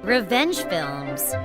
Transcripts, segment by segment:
Revenge films.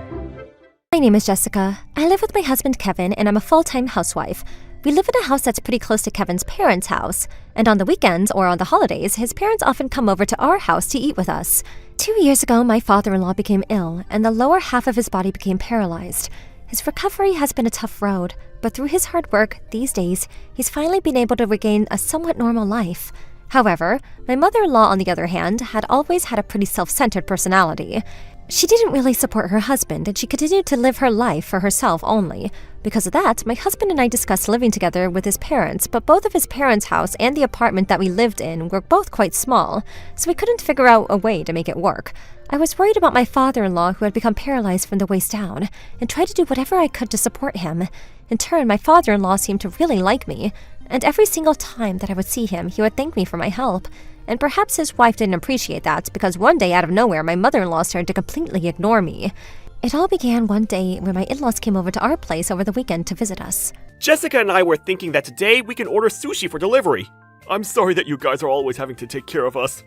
My name is Jessica. I live with my husband Kevin, and I'm a full-time housewife. We live in a house that's pretty close to Kevin's parents' house, and on the weekends or on the holidays, his parents often come over to our house to eat with us. 2 years ago, my father-in-law became ill, and the lower half of his body became paralyzed. His recovery has been a tough road, but through his hard work, these days, he's finally been able to regain a somewhat normal life. However, my mother-in-law, on the other hand, had always had a pretty self-centered personality. She didn't really support her husband, and she continued to live her life for herself only. Because of that, my husband and I discussed living together with his parents, but both of his parents' house and the apartment that we lived in were both quite small, so we couldn't figure out a way to make it work. I was worried about my father-in-law, who had become paralyzed from the waist down, and tried to do whatever I could to support him. In turn, my father-in-law seemed to really like me, and every single time that I would see him, he would thank me for my help. And perhaps his wife didn't appreciate that, because one day out of nowhere, my mother-in-law started to completely ignore me. It all began one day when my in-laws came over to our place over the weekend to visit us. Jessica and I were thinking that today we can order sushi for delivery. I'm sorry that you guys are always having to take care of us.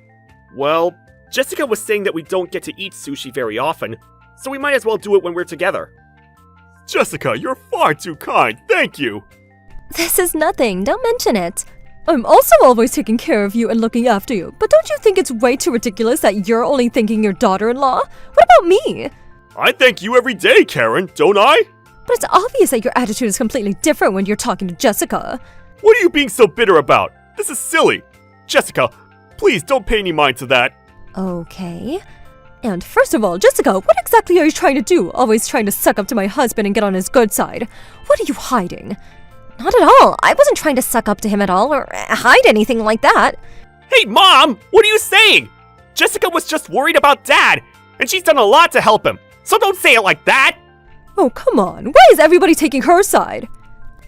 Well, Jessica was saying that we don't get to eat sushi very often, so we might as well do it when we're together. Jessica, you're far too kind, thank you! This is nothing, don't mention it. I'm also always taking care of you and looking after you, but don't you think it's way too ridiculous that you're only thanking your daughter-in-law? What about me? I thank you every day, Karen, don't I? But it's obvious that your attitude is completely different when you're talking to Jessica. What are you being so bitter about? This is silly. Jessica, please don't pay any mind to that. Okay. And first of all, Jessica, what exactly are you trying to do? Always trying to suck up to my husband and get on his good side. What are you hiding? Not at all. I wasn't trying to suck up to him at all or hide anything like that. Hey, Mom! What are you saying? Jessica was just worried about Dad, and she's done a lot to help him, so don't say it like that! Oh, come on. Why is everybody taking her side?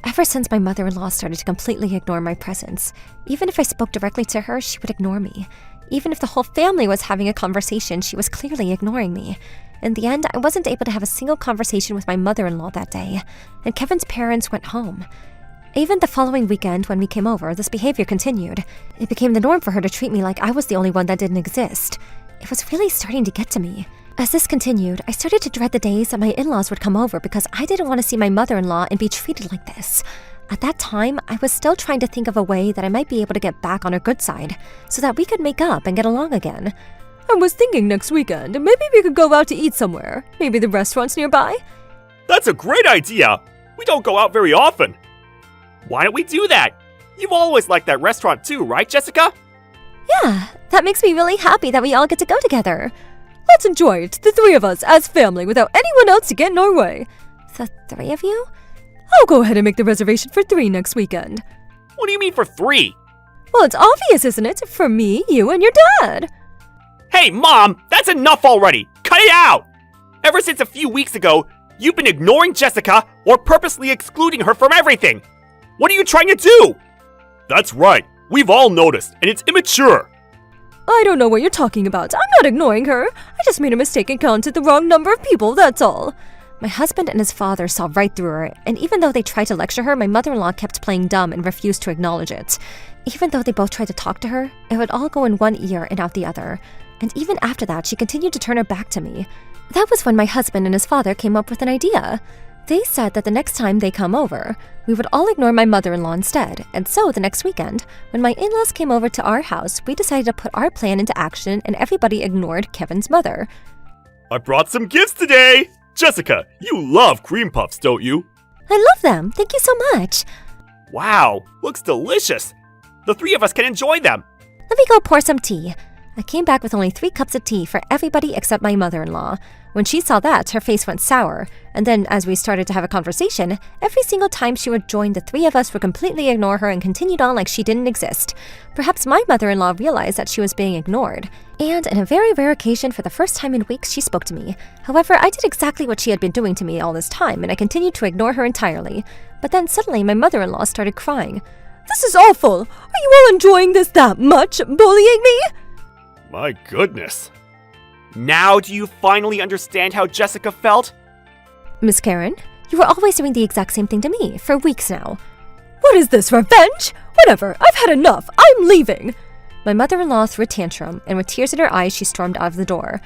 Ever since my mother-in-law started to completely ignore my presence, even if I spoke directly to her, she would ignore me. Even if the whole family was having a conversation, she was clearly ignoring me. In the end, I wasn't able to have a single conversation with my mother-in-law that day, and Kevin's parents went home. Even the following weekend, when we came over, this behavior continued. It became the norm for her to treat me like I was the only one that didn't exist. It was really starting to get to me. As this continued, I started to dread the days that my in-laws would come over because I didn't want to see my mother-in-law and be treated like this. At that time, I was still trying to think of a way that I might be able to get back on her good side, so that we could make up and get along again. I was thinking next weekend, maybe we could go out to eat somewhere. Maybe the restaurants nearby? That's a great idea! We don't go out very often. Why don't we do that? You've always liked that restaurant too, right, Jessica? Yeah, that makes me really happy that we all get to go together. Let's enjoy it, the three of us, as family, without anyone else to get in our way. The three of you? I'll go ahead and make the reservation for 3 next weekend. What do you mean for 3? Well, it's obvious, isn't it? For me, you, and your dad. Hey, Mom! That's enough already! Cut it out! Ever since a few weeks ago, you've been ignoring Jessica or purposely excluding her from everything! What are you trying to do? That's right. We've all noticed, and it's immature. I don't know what you're talking about. I'm not ignoring her. I just made a mistake and counted the wrong number of people, that's all. My husband and his father saw right through her, and even though they tried to lecture her, my mother-in-law kept playing dumb and refused to acknowledge it. Even though they both tried to talk to her, it would all go in one ear and out the other. And even after that, she continued to turn her back to me. That was when my husband and his father came up with an idea. They said that the next time they come over, we would all ignore my mother-in-law instead, and so the next weekend, when my in-laws came over to our house, we decided to put our plan into action and everybody ignored Kevin's mother. I brought some gifts today! Jessica, you love cream puffs, don't you? I love them, thank you so much. Wow, looks delicious. The 3 of us can enjoy them. Let me go pour some tea. I came back with only 3 cups of tea for everybody except my mother-in-law. When she saw that, her face went sour, and then as we started to have a conversation, every single time she would join, the 3 of us would completely ignore her and continued on like she didn't exist. Perhaps my mother-in-law realized that she was being ignored, and on a very rare occasion, for the first time in weeks, she spoke to me. However, I did exactly what she had been doing to me all this time, and I continued to ignore her entirely. But then suddenly, my mother-in-law started crying. This is awful! Are you all enjoying this that much? Bullying me? My goodness. Now do you finally understand how Jessica felt? Miss Karen, you were always doing the exact same thing to me for weeks now. What is this, revenge? Whatever, I've had enough. I'm leaving. My mother-in-law threw a tantrum, and with tears in her eyes, she stormed out of the door.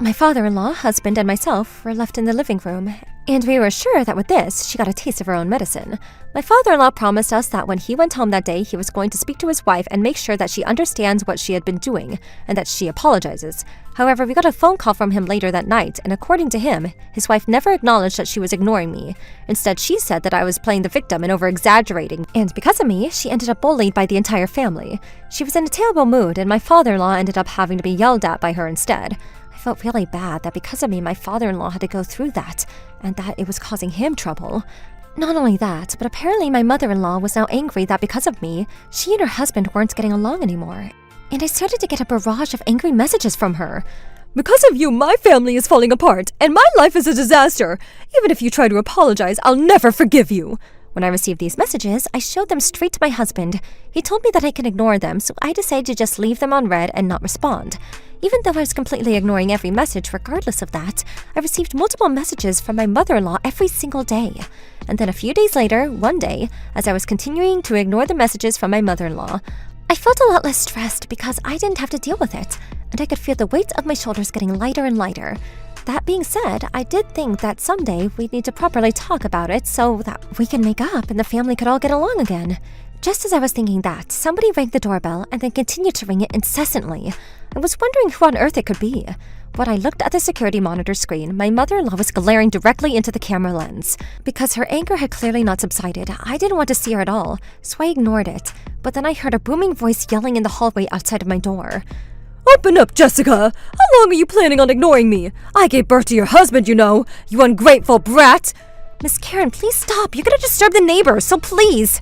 My father-in-law, husband, and myself were left in the living room, and we were sure that with this, she got a taste of her own medicine. My father-in-law promised us that when he went home that day, he was going to speak to his wife and make sure that she understands what she had been doing, and that she apologizes. However, we got a phone call from him later that night, and according to him, his wife never acknowledged that she was ignoring me. Instead, she said that I was playing the victim and over-exaggerating, and because of me, she ended up bullied by the entire family. She was in a terrible mood, and my father-in-law ended up having to be yelled at by her instead. I felt really bad that because of me, my father-in-law had to go through that, and that it was causing him trouble. Not only that, but apparently my mother-in-law was now angry that because of me, she and her husband weren't getting along anymore. And I started to get a barrage of angry messages from her. "Because of you, my family is falling apart, and my life is a disaster. Even if you try to apologize, I'll never forgive you." When I received these messages, I showed them straight to my husband. He told me that I can ignore them, so I decided to just leave them on read and not respond. Even though I was completely ignoring every message regardless of that, I received multiple messages from my mother-in-law every single day. And then a few days later, one day, as I was continuing to ignore the messages from my mother-in-law, I felt a lot less stressed because I didn't have to deal with it, and I could feel the weight of my shoulders getting lighter and lighter. That being said, I did think that someday we'd need to properly talk about it so that we can make up and the family could all get along again. Just as I was thinking that, somebody rang the doorbell and then continued to ring it incessantly. I was wondering who on earth it could be. When I looked at the security monitor screen, my mother-in-law was glaring directly into the camera lens. Because her anger had clearly not subsided, I didn't want to see her at all, so I ignored it. But then I heard a booming voice yelling in the hallway outside of my door. "Open up, Jessica! How long are you planning on ignoring me? I gave birth to your husband, you know, you ungrateful brat!" "Miss Karen, please stop. You're gonna disturb the neighbors, so please."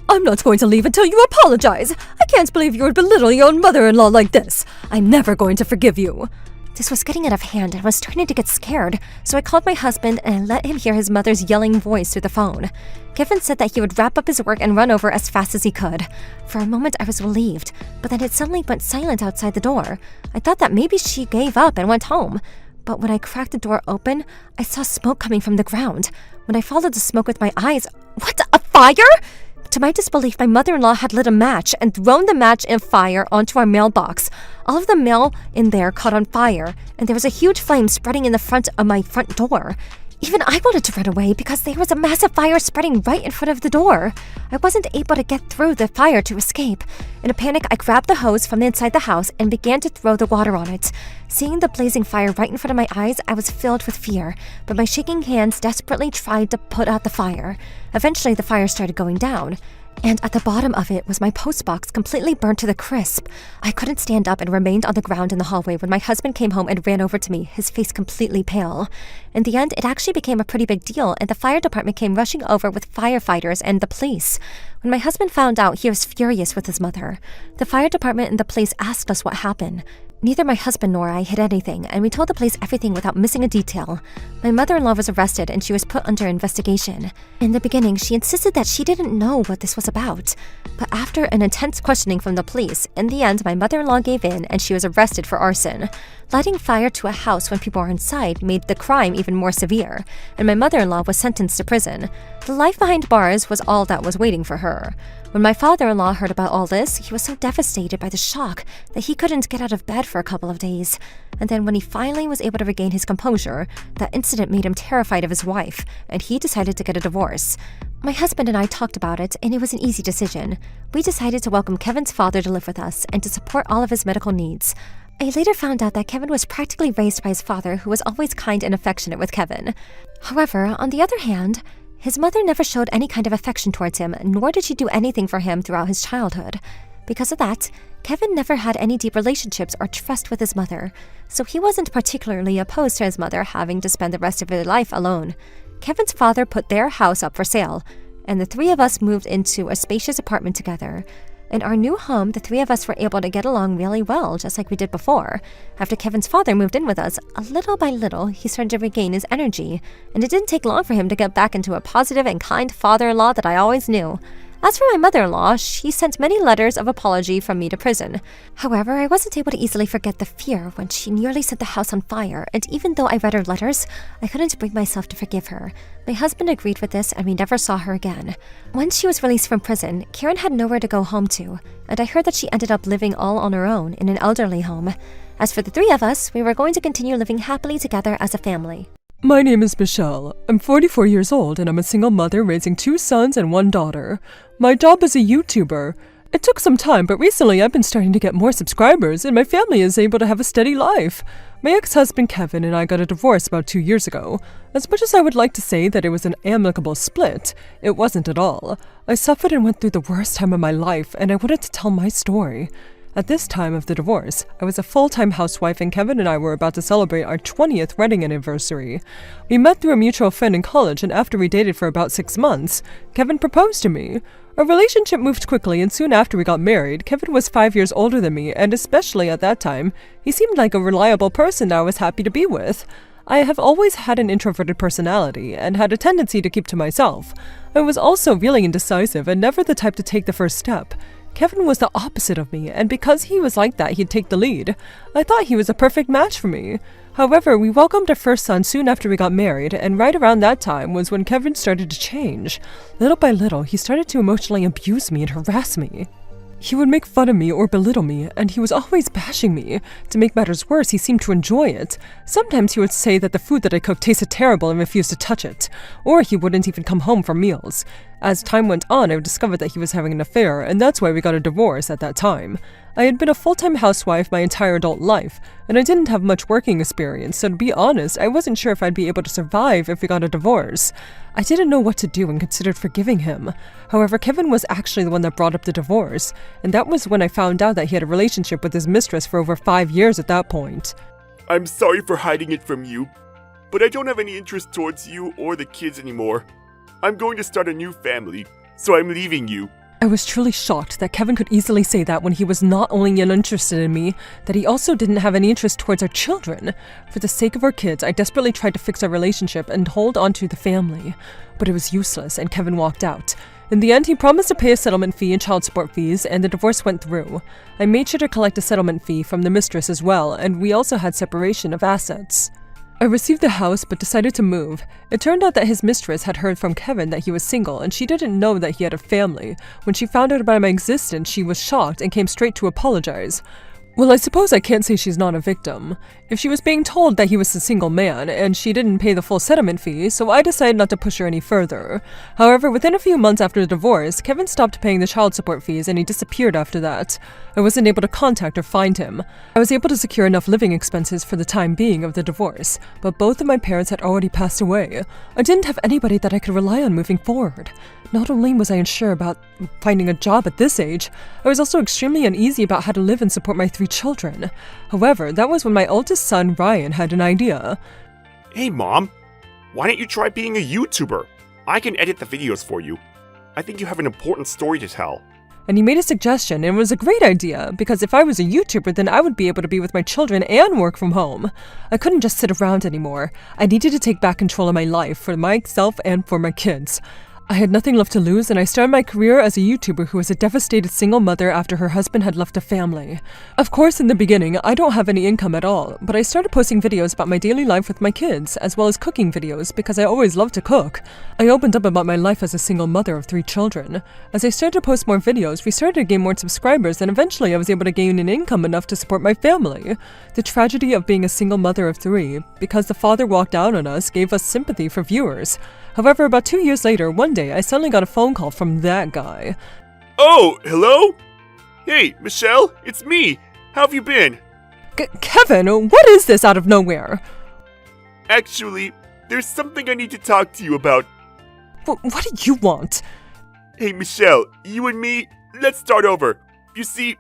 "I'm not going to leave until you apologize. I can't believe you would belittle your own mother-in-law like this. I'm never going to forgive you." This was getting out of hand and I was starting to get scared, so I called my husband and I let him hear his mother's yelling voice through the phone. Kevin said that he would wrap up his work and run over as fast as he could. For a moment I was relieved, but then it suddenly went silent outside the door. I thought that maybe she gave up and went home. But when I cracked the door open, I saw smoke coming from the ground. When I followed the smoke with my eyes, what, a fire? To my disbelief, my mother-in-law had lit a match and thrown the match and fire onto our mailbox. All of the mail in there caught on fire, and there was a huge flame spreading in the front of my front door. Even I wanted to run away because there was a massive fire spreading right in front of the door. I wasn't able to get through the fire to escape. In a panic, I grabbed the hose from inside the house and began to throw the water on it. Seeing the blazing fire right in front of my eyes, I was filled with fear, but my shaking hands desperately tried to put out the fire. Eventually, the fire started going down, and at the bottom of it was my postbox completely burnt to the crisp. I couldn't stand up and remained on the ground in the hallway when my husband came home and ran over to me, his face completely pale. In the end, it actually became a pretty big deal, and the fire department came rushing over with firefighters and the police. When my husband found out, he was furious with his mother. The fire department and the police asked us what happened. Neither my husband nor I hid anything, and we told the police everything without missing a detail. My mother-in-law was arrested and she was put under investigation. In the beginning, she insisted that she didn't know what this was about. But after an intense questioning from the police, in the end, my mother-in-law gave in and she was arrested for arson. Lighting fire to a house when people were inside made the crime even more severe, and my mother-in-law was sentenced to prison. The life behind bars was all that was waiting for her. When my father-in-law heard about all this, he was so devastated by the shock that he couldn't get out of bed for a couple of days. And then when he finally was able to regain his composure, that incident made him terrified of his wife, and he decided to get a divorce. My husband and I talked about it, and it was an easy decision. We decided to welcome Kevin's father to live with us and to support all of his medical needs. I later found out that Kevin was practically raised by his father, who was always kind and affectionate with Kevin. However, on the other hand, his mother never showed any kind of affection towards him, nor did she do anything for him throughout his childhood. Because of that, Kevin never had any deep relationships or trust with his mother, so he wasn't particularly opposed to his mother having to spend the rest of her life alone. Kevin's father put their house up for sale, and the three of us moved into a spacious apartment together. In our new home, the three of us were able to get along really well, just like we did before. After Kevin's father moved in with us, little by little, he started to regain his energy, and it didn't take long for him to get back into a positive and kind father-in-law that I always knew. As for my mother-in-law, she sent many letters of apology from me to prison. However, I wasn't able to easily forget the fear when she nearly set the house on fire, and even though I read her letters, I couldn't bring myself to forgive her. My husband agreed with this, and we never saw her again. Once she was released from prison, Karen had nowhere to go home to, and I heard that she ended up living all on her own in an elderly home. As for the three of us, we were going to continue living happily together as a family. My name is Michelle. I'm 44 years old and I'm a single mother raising 2 sons and 1 daughter. My job is a YouTuber. It took some time, but recently I've been starting to get more subscribers and my family is able to have a steady life. My ex-husband Kevin and I got a divorce about 2 years ago. As much as I would like to say that it was an amicable split, it wasn't at all. I suffered and went through the worst time of my life and I wanted to tell my story. At this time of the divorce, I was a full-time housewife and Kevin and I were about to celebrate our 20th wedding anniversary. We met through a mutual friend in college and after we dated for about 6 months, Kevin proposed to me. Our relationship moved quickly and soon after we got married, Kevin was 5 years older than me and especially at that time, he seemed like a reliable person I was happy to be with. I have always had an introverted personality and had a tendency to keep to myself. I was also really indecisive and never the type to take the first step. Kevin was the opposite of me, and because he was like that, he'd take the lead. I thought he was a perfect match for me. However, we welcomed our first son soon after we got married, and right around that time was when Kevin started to change. Little by little, he started to emotionally abuse me and harass me. He would make fun of me or belittle me, and he was always bashing me. To make matters worse, he seemed to enjoy it. Sometimes he would say that the food that I cooked tasted terrible and refused to touch it, or he wouldn't even come home for meals. As time went on, I discovered that he was having an affair, and that's why we got a divorce at that time. I had been a full-time housewife my entire adult life, and I didn't have much working experience, so to be honest, I wasn't sure if I'd be able to survive if we got a divorce. I didn't know what to do and considered forgiving him. However, Kevin was actually the one that brought up the divorce, and that was when I found out that he had a relationship with his mistress for over 5 years at that point. I'm sorry for hiding it from you, but I don't have any interest towards you or the kids anymore. I'm going to start a new family, so I'm leaving you. I was truly shocked that Kevin could easily say that when he was not only uninterested in me, that he also didn't have any interest towards our children. For the sake of our kids, I desperately tried to fix our relationship and hold on to the family. But it was useless, and Kevin walked out. In the end, he promised to pay a settlement fee and child support fees, and the divorce went through. I made sure to collect a settlement fee from the mistress as well, and we also had separation of assets. I received the house but decided to move. It turned out that his mistress had heard from Kevin that he was single and she didn't know that he had a family. When she found out about my existence, she was shocked and came straight to apologize. Well, I suppose I can't say she's not a victim. If she was being told that he was a single man, and she didn't pay the full settlement fee, so I decided not to push her any further. However, within a few months after the divorce, Kevin stopped paying the child support fees and he disappeared after that. I wasn't able to contact or find him. I was able to secure enough living expenses for the time being of the divorce, but both of my parents had already passed away. I didn't have anybody that I could rely on moving forward. Not only was I unsure about finding a job at this age, I was also extremely uneasy about how to live and support my 3 children. However, that was when my oldest son, Ryan, had an idea. Hey Mom, why don't you try being a YouTuber? I can edit the videos for you. I think you have an important story to tell. And he made a suggestion, and it was a great idea, because if I was a YouTuber, then I would be able to be with my children and work from home. I couldn't just sit around anymore. I needed to take back control of my life for myself and for my kids. I had nothing left to lose, and I started my career as a YouTuber who was a devastated single mother after her husband had left a family. Of course, in the beginning, I don't have any income at all, but I started posting videos about my daily life with my kids, as well as cooking videos, because I always loved to cook. I opened up about my life as a single mother of 3 children. As I started to post more videos, we started to gain more subscribers, and eventually I was able to gain an income enough to support my family. The tragedy of being a single mother of 3, because the father walked out on us, gave us sympathy for viewers. However, about 2 years later, one day, I suddenly got a phone call from that guy. Oh, hello? Hey, Michelle, it's me. How have you been? Kevin, what is this out of nowhere? Actually, there's something I need to talk to you about. What do you want? Hey, Michelle, you and me, let's start over. You see,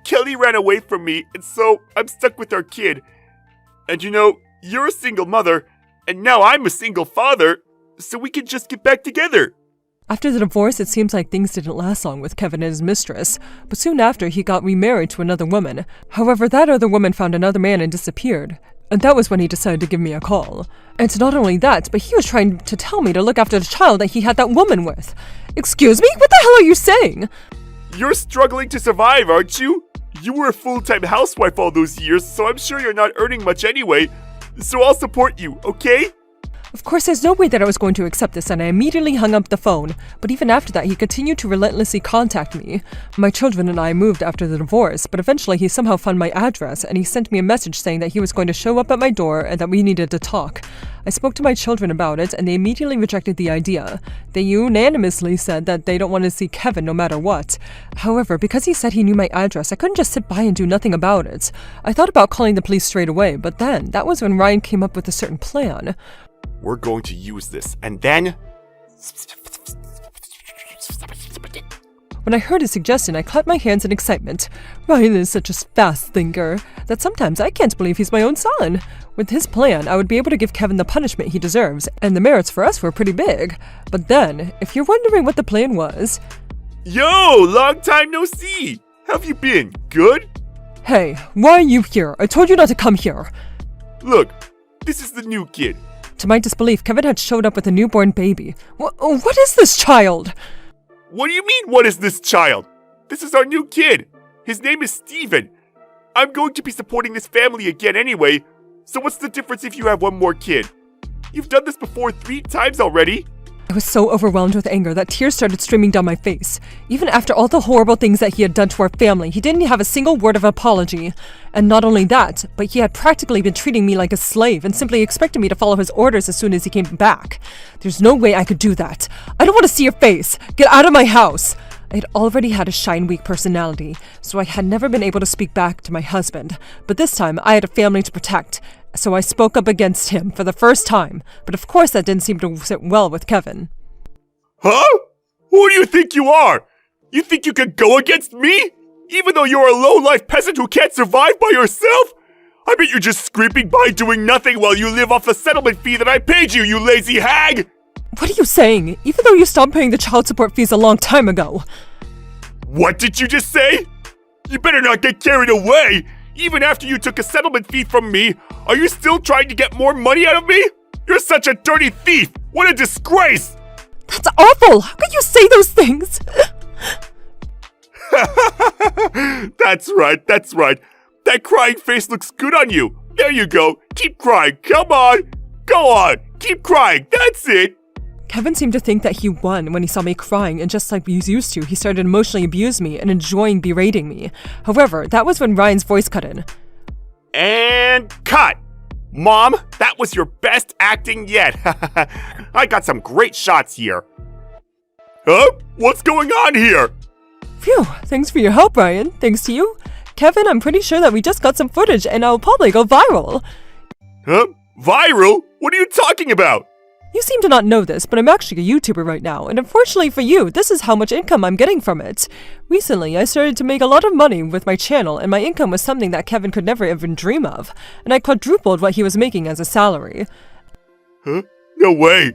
Kelly ran away from me, and so I'm stuck with our kid. And you know, you're a single mother, and now I'm a single father. So we can just get back together. After the divorce, it seems like things didn't last long with Kevin and his mistress, but soon after he got remarried to another woman. However, that other woman found another man and disappeared. And that was when he decided to give me a call. And not only that, but he was trying to tell me to look after the child that he had that woman with. Excuse me? What the hell are you saying? You're struggling to survive, aren't you? You were a full-time housewife all those years, so I'm sure you're not earning much anyway. So I'll support you, okay? Of course, there's no way that I was going to accept this, and I immediately hung up the phone. But even after that, he continued to relentlessly contact me. My children and I moved after the divorce, but eventually he somehow found my address, and he sent me a message saying that he was going to show up at my door and that we needed to talk. I spoke to my children about it, and they immediately rejected the idea. They unanimously said that they don't want to see Kevin no matter what. However, because he said he knew my address, I couldn't just sit by and do nothing about it. I thought about calling the police straight away, but then, that was when Ryan came up with a certain plan. We're going to use this, and then... When I heard his suggestion, I clapped my hands in excitement. Ryan is such a fast thinker that sometimes I can't believe he's my own son. With his plan, I would be able to give Kevin the punishment he deserves, and the merits for us were pretty big. But then, if you're wondering what the plan was... Yo, long time no see! Have you been? Good? Hey, why are you here? I told you not to come here. Look, this is the new kid. To my disbelief, Kevin had showed up with a newborn baby. What is this child? What do you mean, what is this child? This is our new kid. His name is Steven. I'm going to be supporting this family again anyway, so what's the difference if you have one more kid? You've done this before 3 times already. I was so overwhelmed with anger that tears started streaming down my face. Even after all the horrible things that he had done to our family, he didn't have a single word of apology. And not only that, but he had practically been treating me like a slave and simply expected me to follow his orders as soon as he came back. There's no way I could do that. I don't want to see your face. Get out of my house. I had already had a shine weak personality, so I had never been able to speak back to my husband. But this time, I had a family to protect. So I spoke up against him for the first time, but of course that didn't seem to sit well with Kevin. Huh? Who do you think you are? You think you could go against me? Even though you're a low-life peasant who can't survive by yourself? I bet you're just scraping by doing nothing while you live off the settlement fee that I paid you, you lazy hag! What are you saying? Even though you stopped paying the child support fees a long time ago. What did you just say? You better not get carried away! Even after you took a settlement fee from me, are you still trying to get more money out of me? You're such a dirty thief! What a disgrace! That's awful! How could you say those things? That's right. That crying face looks good on you. There you go. Keep crying. Come on. Go on. Keep crying. That's it. Kevin seemed to think that he won when he saw me crying, and just like he used to, he started emotionally abuse me and enjoying berating me. However, that was when Ryan's voice cut in. And cut! Mom, that was your best acting yet. I got some great shots here. Huh? What's going on here? Phew, thanks for your help, Ryan. Thanks to you. Kevin, I'm pretty sure that we just got some footage and I'll probably go viral. Huh? Viral? What are you talking about? You seem to not know this, but I'm actually a YouTuber right now, and unfortunately for you, this is how much income I'm getting from it. Recently, I started to make a lot of money with my channel, and my income was something that Kevin could never even dream of, and I quadrupled what he was making as a salary. Huh? No way!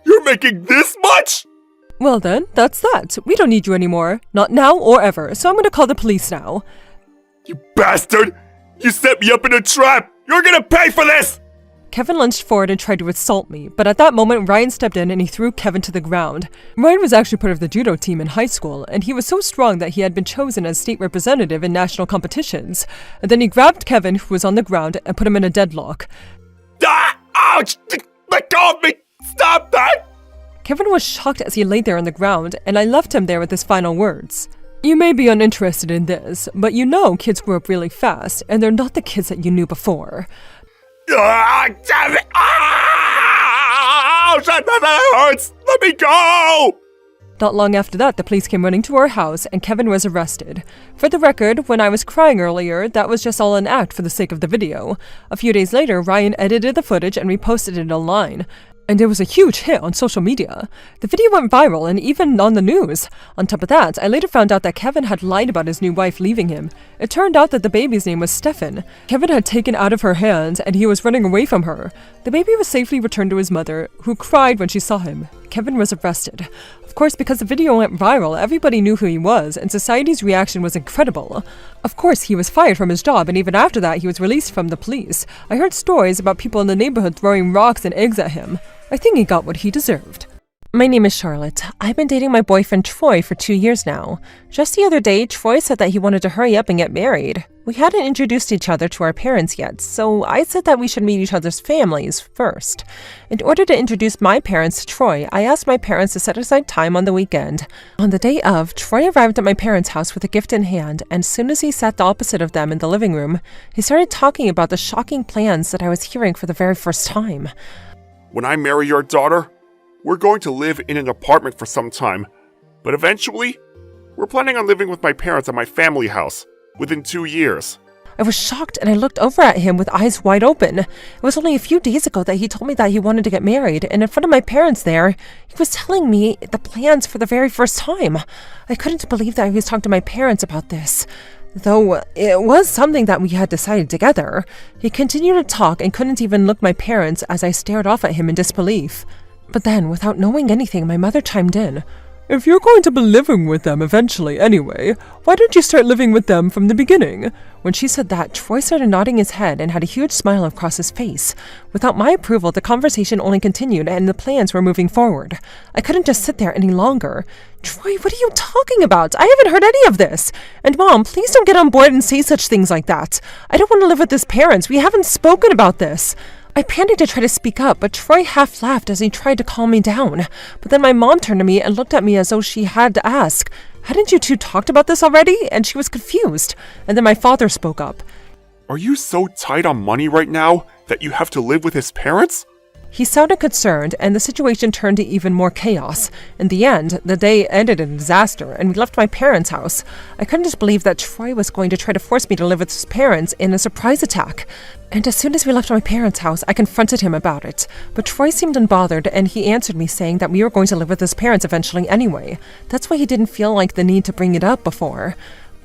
You're making this much?! Well then, that's that. We don't need you anymore. Not now or ever, so I'm gonna call the police now. You bastard! You set me up in a trap! You're gonna pay for this! Kevin lunged forward and tried to assault me, but at that moment Ryan stepped in and he threw Kevin to the ground. Ryan was actually part of the judo team in high school, and he was so strong that he had been chosen as state representative in national competitions. And then he grabbed Kevin, who was on the ground, and put him in a deadlock. Ah! Ouch! Let go of me! Stop that! Kevin was shocked as he lay there on the ground, and I left him there with his final words. You may be uninterested in this, but you know kids grow up really fast, and they're not the kids that you knew before. Ah, damn it! Ah! That hurts! Let me go! Not long after that, the police came running to our house, and Kevin was arrested. For the record, when I was crying earlier, that was just all an act for the sake of the video. A few days later, Ryan edited the footage and reposted it online. And it was a huge hit on social media. The video went viral and even on the news. On top of that, I later found out that Kevin had lied about his new wife leaving him. It turned out that the baby's name was Stefan. Kevin had taken out of her hands and he was running away from her. The baby was safely returned to his mother, who cried when she saw him. Kevin was arrested. Of course, because the video went viral, everybody knew who he was, and society's reaction was incredible. Of course, he was fired from his job, and even after that, he was released from the police. I heard stories about people in the neighborhood throwing rocks and eggs at him. I think he got what he deserved. My name is Charlotte. I've been dating my boyfriend Troy for 2 years now. Just the other day, Troy said that he wanted to hurry up and get married. We hadn't introduced each other to our parents yet, so I said that we should meet each other's families first. In order to introduce my parents to Troy, I asked my parents to set aside time on the weekend. On the day of, Troy arrived at my parents' house with a gift in hand, and as soon as he sat the opposite of them in the living room, he started talking about the shocking plans that I was hearing for the very first time. When I marry your daughter, we're going to live in an apartment for some time, but eventually, we're planning on living with my parents at my family house within 2 years. I was shocked and I looked over at him with eyes wide open. It was only a few days ago that he told me that he wanted to get married, and in front of my parents there, he was telling me the plans for the very first time. I couldn't believe that he was talking to my parents about this, though it was something that we had decided together. He continued to talk and couldn't even look my parents as I stared off at him in disbelief. But then, without knowing anything, my mother chimed in. If you're going to be living with them eventually anyway, why don't you start living with them from the beginning? When she said that, Troy started nodding his head and had a huge smile across his face. Without my approval, the conversation only continued and the plans were moving forward. I couldn't just sit there any longer. Troy, what are you talking about? I haven't heard any of this. And Mom, please don't get on board and say such things like that. I don't want to live with his parents. We haven't spoken about this. I panicked to try to speak up, but Troy half laughed as he tried to calm me down. But then my mom turned to me and looked at me as though she had to ask, "Hadn't you two talked about this already?" And she was confused. And then my father spoke up. Are you so tight on money right now that you have to live with his parents? He sounded concerned, and the situation turned to even more chaos. In the end, the day ended in disaster, and we left my parents' house. I couldn't just believe that Troy was going to try to force me to live with his parents in a surprise attack. And as soon as we left my parents' house, I confronted him about it. But Troy seemed unbothered, and he answered me saying that we were going to live with his parents eventually anyway. That's why he didn't feel like the need to bring it up before.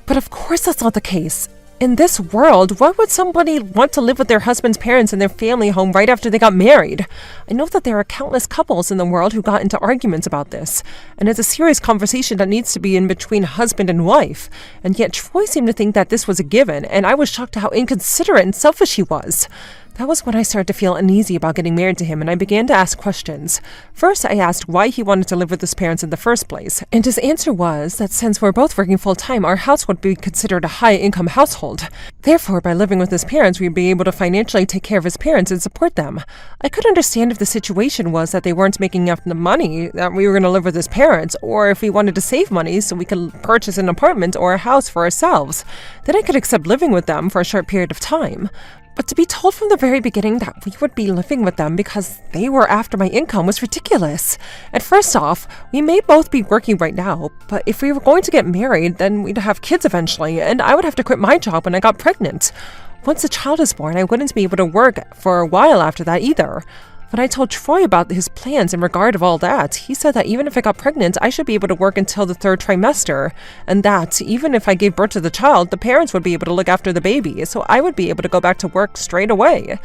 But of course that's not the case. In this world, why would somebody want to live with their husband's parents in their family home right after they got married? I know that there are countless couples in the world who got into arguments about this, and it's a serious conversation that needs to be in between husband and wife. And yet Troy seemed to think that this was a given, and I was shocked at how inconsiderate and selfish he was. That was when I started to feel uneasy about getting married to him, and I began to ask questions. First, I asked why he wanted to live with his parents in the first place, and his answer was that since we're both working full-time, our house would be considered a high-income household. Therefore, by living with his parents, we'd be able to financially take care of his parents and support them. I could understand if the situation was that they weren't making enough money, that we were going to live with his parents, or if we wanted to save money so we could purchase an apartment or a house for ourselves. Then I could accept living with them for a short period of time. But to be told from the very beginning that we would be living with them because they were after my income was ridiculous. And first off, we may both be working right now, but if we were going to get married, then we'd have kids eventually, and I would have to quit my job when I got pregnant. Once the child is born, I wouldn't be able to work for a while after that either. When I told Troy about his plans in regard of all that, he said that even if I got pregnant, I should be able to work until the 3rd trimester, and that even if I gave birth to the child, the parents would be able to look after the baby, so I would be able to go back to work straight away.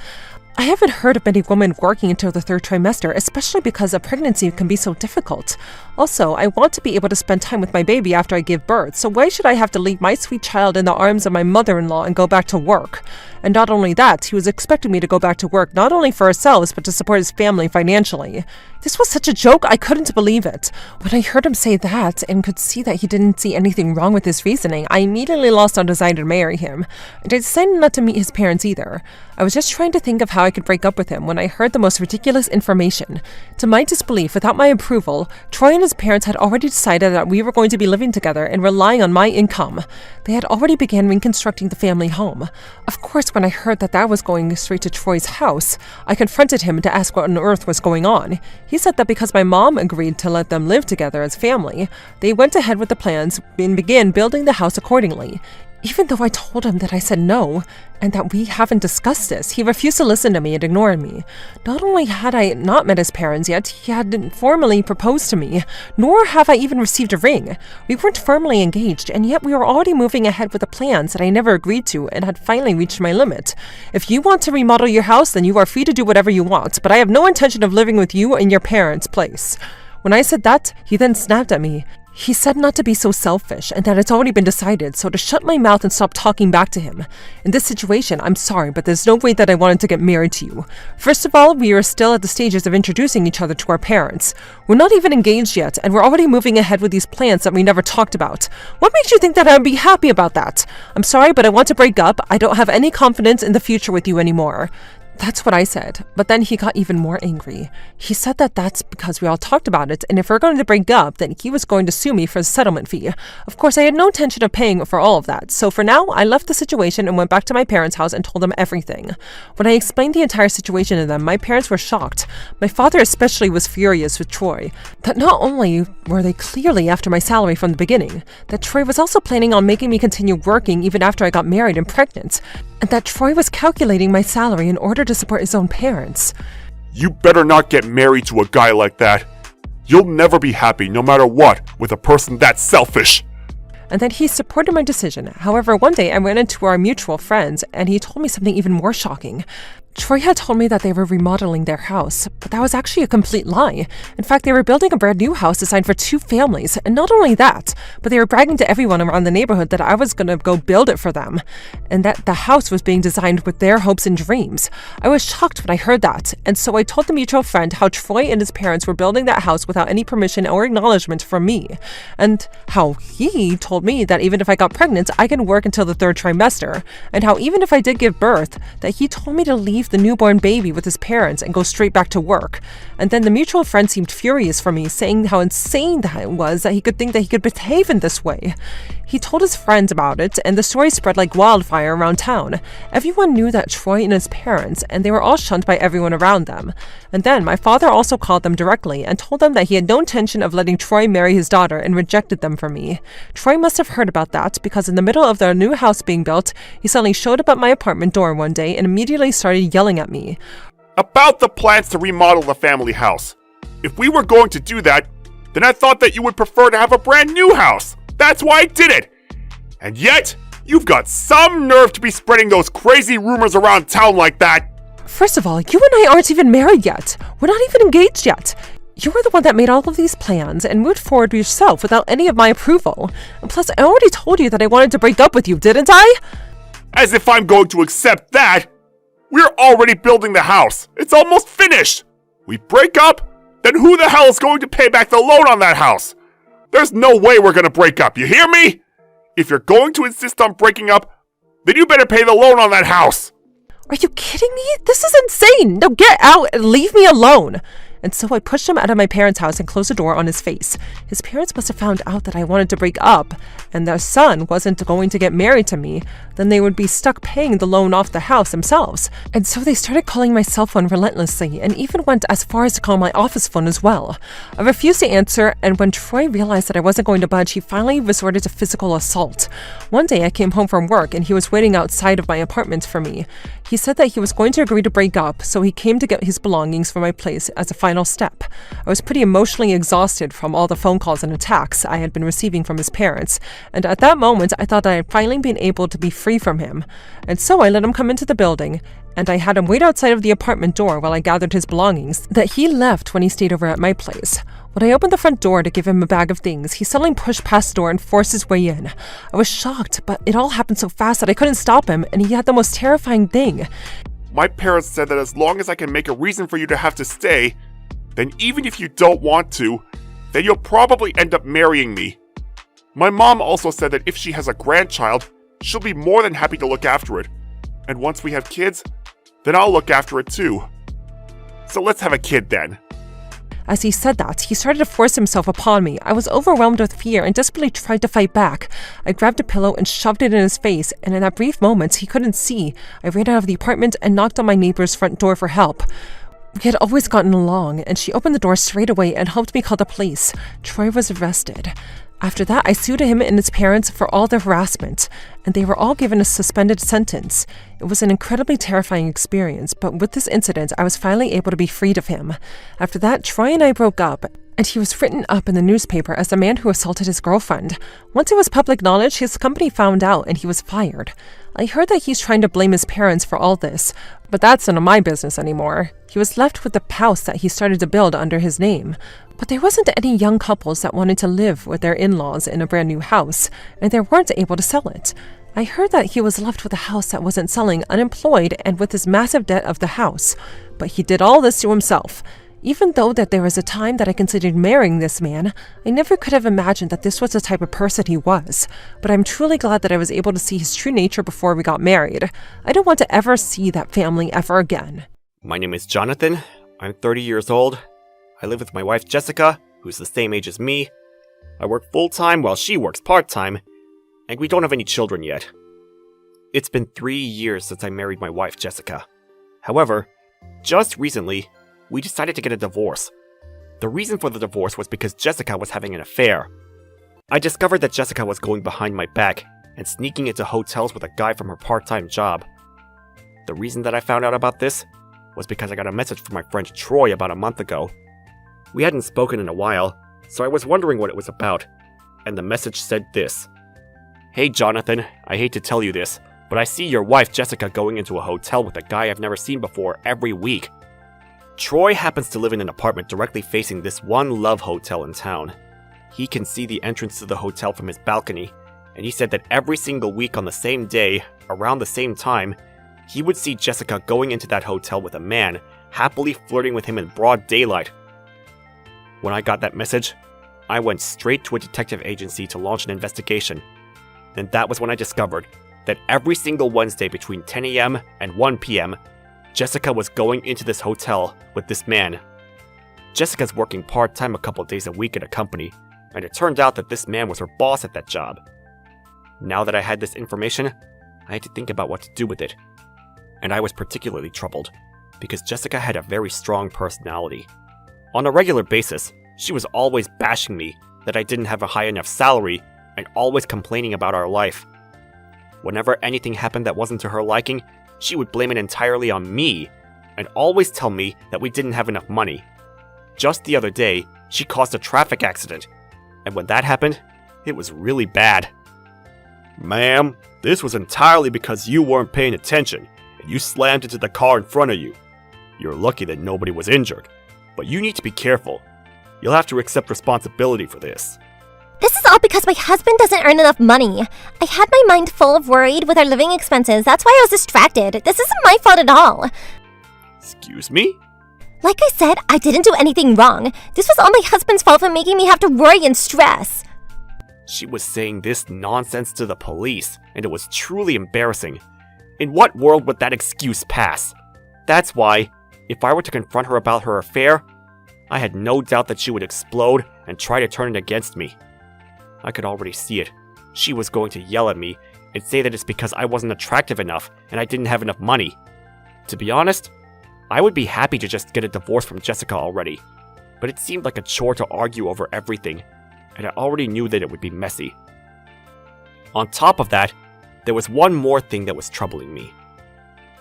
I haven't heard of many women working until the 3rd trimester, especially because a pregnancy can be so difficult. Also, I want to be able to spend time with my baby after I give birth, so why should I have to leave my sweet child in the arms of my mother-in-law and go back to work? And not only that, he was expecting me to go back to work not only for ourselves, but to support his family financially. This was such a joke, I couldn't believe it. When I heard him say that, and could see that he didn't see anything wrong with his reasoning, I immediately lost all desire to marry him, and I decided not to meet his parents either. I was just trying to think of how I could break up with him when I heard the most ridiculous information. To my disbelief, without my approval, Troy and his parents had already decided that we were going to be living together and relying on my income. They had already begun reconstructing the family home. Of course, when I heard that that was going straight to Troy's house, I confronted him to ask what on earth was going on. He said that because my mom agreed to let them live together as family, they went ahead with the plans and began building the house accordingly. Even though I told him that I said no, and that we haven't discussed this, he refused to listen to me and ignored me. Not only had I not met his parents yet, he hadn't formally proposed to me, nor have I even received a ring. We weren't firmly engaged, and yet we were already moving ahead with the plans that I never agreed to and had finally reached my limit. If you want to remodel your house, then you are free to do whatever you want, but I have no intention of living with you in your parents' place. When I said that, he then snapped at me. He said not to be so selfish and that it's already been decided, so to shut my mouth and stop talking back to him. In this situation, I'm sorry, but there's no way that I wanted to get married to you. First of all, we are still at the stages of introducing each other to our parents. We're not even engaged yet, and we're already moving ahead with these plans that we never talked about. What makes you think that I'd be happy about that? I'm sorry, but I want to break up. I don't have any confidence in the future with you anymore. That's what I said, but then he got even more angry. He said that that's because we all talked about it, and if we're going to break up, then he was going to sue me for the settlement fee. Of course, I had no intention of paying for all of that, so for now, I left the situation and went back to my parents' house and told them everything. When I explained the entire situation to them, my parents were shocked. My father especially was furious with Troy, that not only were they clearly after my salary from the beginning, that Troy was also planning on making me continue working even after I got married and pregnant, and that Troy was calculating my salary in order to support his own parents. You better not get married to a guy like that. You'll never be happy, no matter what, with a person that selfish. And that he supported my decision. However, one day I ran into our mutual friends, and he told me something even more shocking. Troy had told me that they were remodeling their house, but that was actually a complete lie. In fact, they were building a brand new house designed for 2 families, and not only that, but they were bragging to everyone around the neighborhood that I was gonna go build it for them, and that the house was being designed with their hopes and dreams. I was shocked when I heard that, and so I told the mutual friend how Troy and his parents were building that house without any permission or acknowledgement from me, and how he told me that even if I got pregnant, I can work until the 3rd trimester, and how even if I did give birth, that he told me to leave the newborn baby with his parents and go straight back to work. And then the mutual friend seemed furious for me, saying how insane that it was that he could think that he could behave in this way. He told his friends about it, and the story spread like wildfire around town. Everyone knew that Troy and his parents, and they were all shunned by everyone around them. And then my father also called them directly and told them that he had no intention of letting Troy marry his daughter and rejected them from me. Troy must have heard about that because in the middle of their new house being built, he suddenly showed up at my apartment door one day and immediately started yelling at me. About the plans to remodel the family house. If we were going to do that, then I thought that you would prefer to have a brand new house. That's why I did it. And yet, you've got some nerve to be spreading those crazy rumors around town like that. First of all, you and I aren't even married yet. We're not even engaged yet. You were the one that made all of these plans and moved forward yourself without any of my approval. And plus, I already told you that I wanted to break up with you, didn't I? As if I'm going to accept that. We're already building the house. It's almost finished. We break up, then who the hell is going to pay back the loan on that house? There's no way we're going to break up, you hear me? If you're going to insist on breaking up, then you better pay the loan on that house. Are you kidding me? This is insane! Now get out and leave me alone! And so I pushed him out of my parents' house and closed the door on his face. His parents must have found out that I wanted to break up, and their son wasn't going to get married to me. Then they would be stuck paying the loan off the house themselves. And so they started calling my cell phone relentlessly, and even went as far as to call my office phone as well. I refused to answer, and when Troy realized that I wasn't going to budge, he finally resorted to physical assault. One day I came home from work, and he was waiting outside of my apartment for me. He said that he was going to agree to break up, so he came to get his belongings from my place as a final step. I was pretty emotionally exhausted from all the phone calls and attacks I had been receiving from his parents, and at that moment I thought that I had finally been able to be free from him. And so I let him come into the building, and I had him wait outside of the apartment door while I gathered his belongings that he left when he stayed over at my place. When I opened the front door to give him a bag of things, he suddenly pushed past the door and forced his way in. I was shocked, but it all happened so fast that I couldn't stop him, and he had the most terrifying thing. My parents said that as long as I can make a reason for you to have to stay, then even if you don't want to, then you'll probably end up marrying me. My mom also said that if she has a grandchild, she'll be more than happy to look after it. And once we have kids, then I'll look after it too. So let's have a kid then. As he said that, he started to force himself upon me. I was overwhelmed with fear and desperately tried to fight back. I grabbed a pillow and shoved it in his face, and in that brief moment he couldn't see. I ran out of the apartment and knocked on my neighbor's front door for help. We had always gotten along, and she opened the door straight away and helped me call the police. Troy was arrested. After that, I sued him and his parents for all their harassment, and they were all given a suspended sentence. It was an incredibly terrifying experience, but with this incident, I was finally able to be freed of him. After that, Troy and I broke up, and he was written up in the newspaper as the man who assaulted his girlfriend. Once it was public knowledge, his company found out and he was fired. I heard that he's trying to blame his parents for all this, but that's none of my business anymore. He was left with the house that he started to build under his name. But there wasn't any young couples that wanted to live with their in-laws in a brand new house, and they weren't able to sell it. I heard that he was left with a house that wasn't selling, unemployed, and with this massive debt of the house. But he did all this to himself. Even though that there was a time that I considered marrying this man, I never could have imagined that this was the type of person he was. But I'm truly glad that I was able to see his true nature before we got married. I don't want to ever see that family ever again. My name is Jonathan. I'm 30 years old. I live with my wife Jessica, who's the same age as me. I work full-time while she works part-time, and we don't have any children yet. It's been 3 years since I married my wife Jessica. However, just recently, we decided to get a divorce. The reason for the divorce was because Jessica was having an affair. I discovered that Jessica was going behind my back and sneaking into hotels with a guy from her part-time job. The reason that I found out about this was because I got a message from my friend Troy about a month ago. We hadn't spoken in a while, so I was wondering what it was about, and the message said this. Hey Jonathan, I hate to tell you this, but I see your wife Jessica going into a hotel with a guy I've never seen before every week. Troy happens to live in an apartment directly facing this one Love Hotel in town. He can see the entrance to the hotel from his balcony, and he said that every single week on the same day, around the same time, he would see Jessica going into that hotel with a man, happily flirting with him in broad daylight. When I got that message, I went straight to a detective agency to launch an investigation. And that was when I discovered that every single Wednesday between 10 a.m. and 1 p.m., Jessica was going into this hotel with this man. Jessica's working part-time a couple days a week at a company, and it turned out that this man was her boss at that job. Now that I had this information, I had to think about what to do with it. And I was particularly troubled, because Jessica had a very strong personality. On a regular basis, she was always bashing me that I didn't have a high enough salary and always complaining about our life. Whenever anything happened that wasn't to her liking, she would blame it entirely on me and always tell me that we didn't have enough money. Just the other day, she caused a traffic accident, and when that happened, it was really bad. Ma'am, this was entirely because you weren't paying attention and you slammed into the car in front of you. You're lucky that nobody was injured, but you need to be careful. You'll have to accept responsibility for this. This is all because my husband doesn't earn enough money. I had my mind full of worried with our living expenses. That's why I was distracted. This isn't my fault at all. Excuse me? Like I said, I didn't do anything wrong. This was all my husband's fault for making me have to worry and stress. She was saying this nonsense to the police, and it was truly embarrassing. In what world would that excuse pass? That's why, if I were to confront her about her affair, I had no doubt that she would explode and try to turn it against me. I could already see it. She was going to yell at me and say that it's because I wasn't attractive enough and I didn't have enough money. To be honest, I would be happy to just get a divorce from Jessica already, but it seemed like a chore to argue over everything, and I already knew that it would be messy. On top of that, there was one more thing that was troubling me.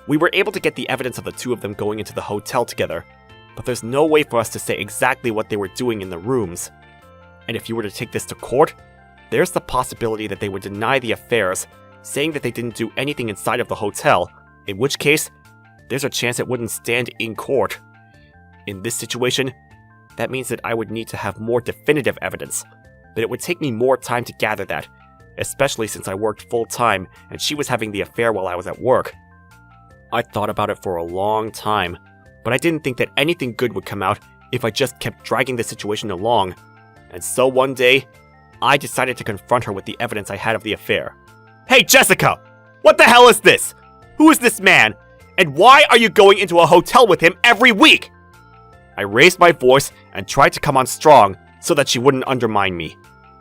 We were able to get the evidence of the two of them going into the hotel together, but there's no way for us to say exactly what they were doing in the rooms. And if you were to take this to court, there's the possibility that they would deny the affairs, saying that they didn't do anything inside of the hotel, in which case, there's a chance it wouldn't stand in court. In this situation, that means that I would need to have more definitive evidence, but it would take me more time to gather that, especially since I worked full-time and she was having the affair while I was at work. I thought about it for a long time, but I didn't think that anything good would come out if I just kept dragging the situation along. And so one day, I decided to confront her with the evidence I had of the affair. Hey Jessica! What the hell is this? Who is this man? And why are you going into a hotel with him every week? I raised my voice and tried to come on strong so that she wouldn't undermine me.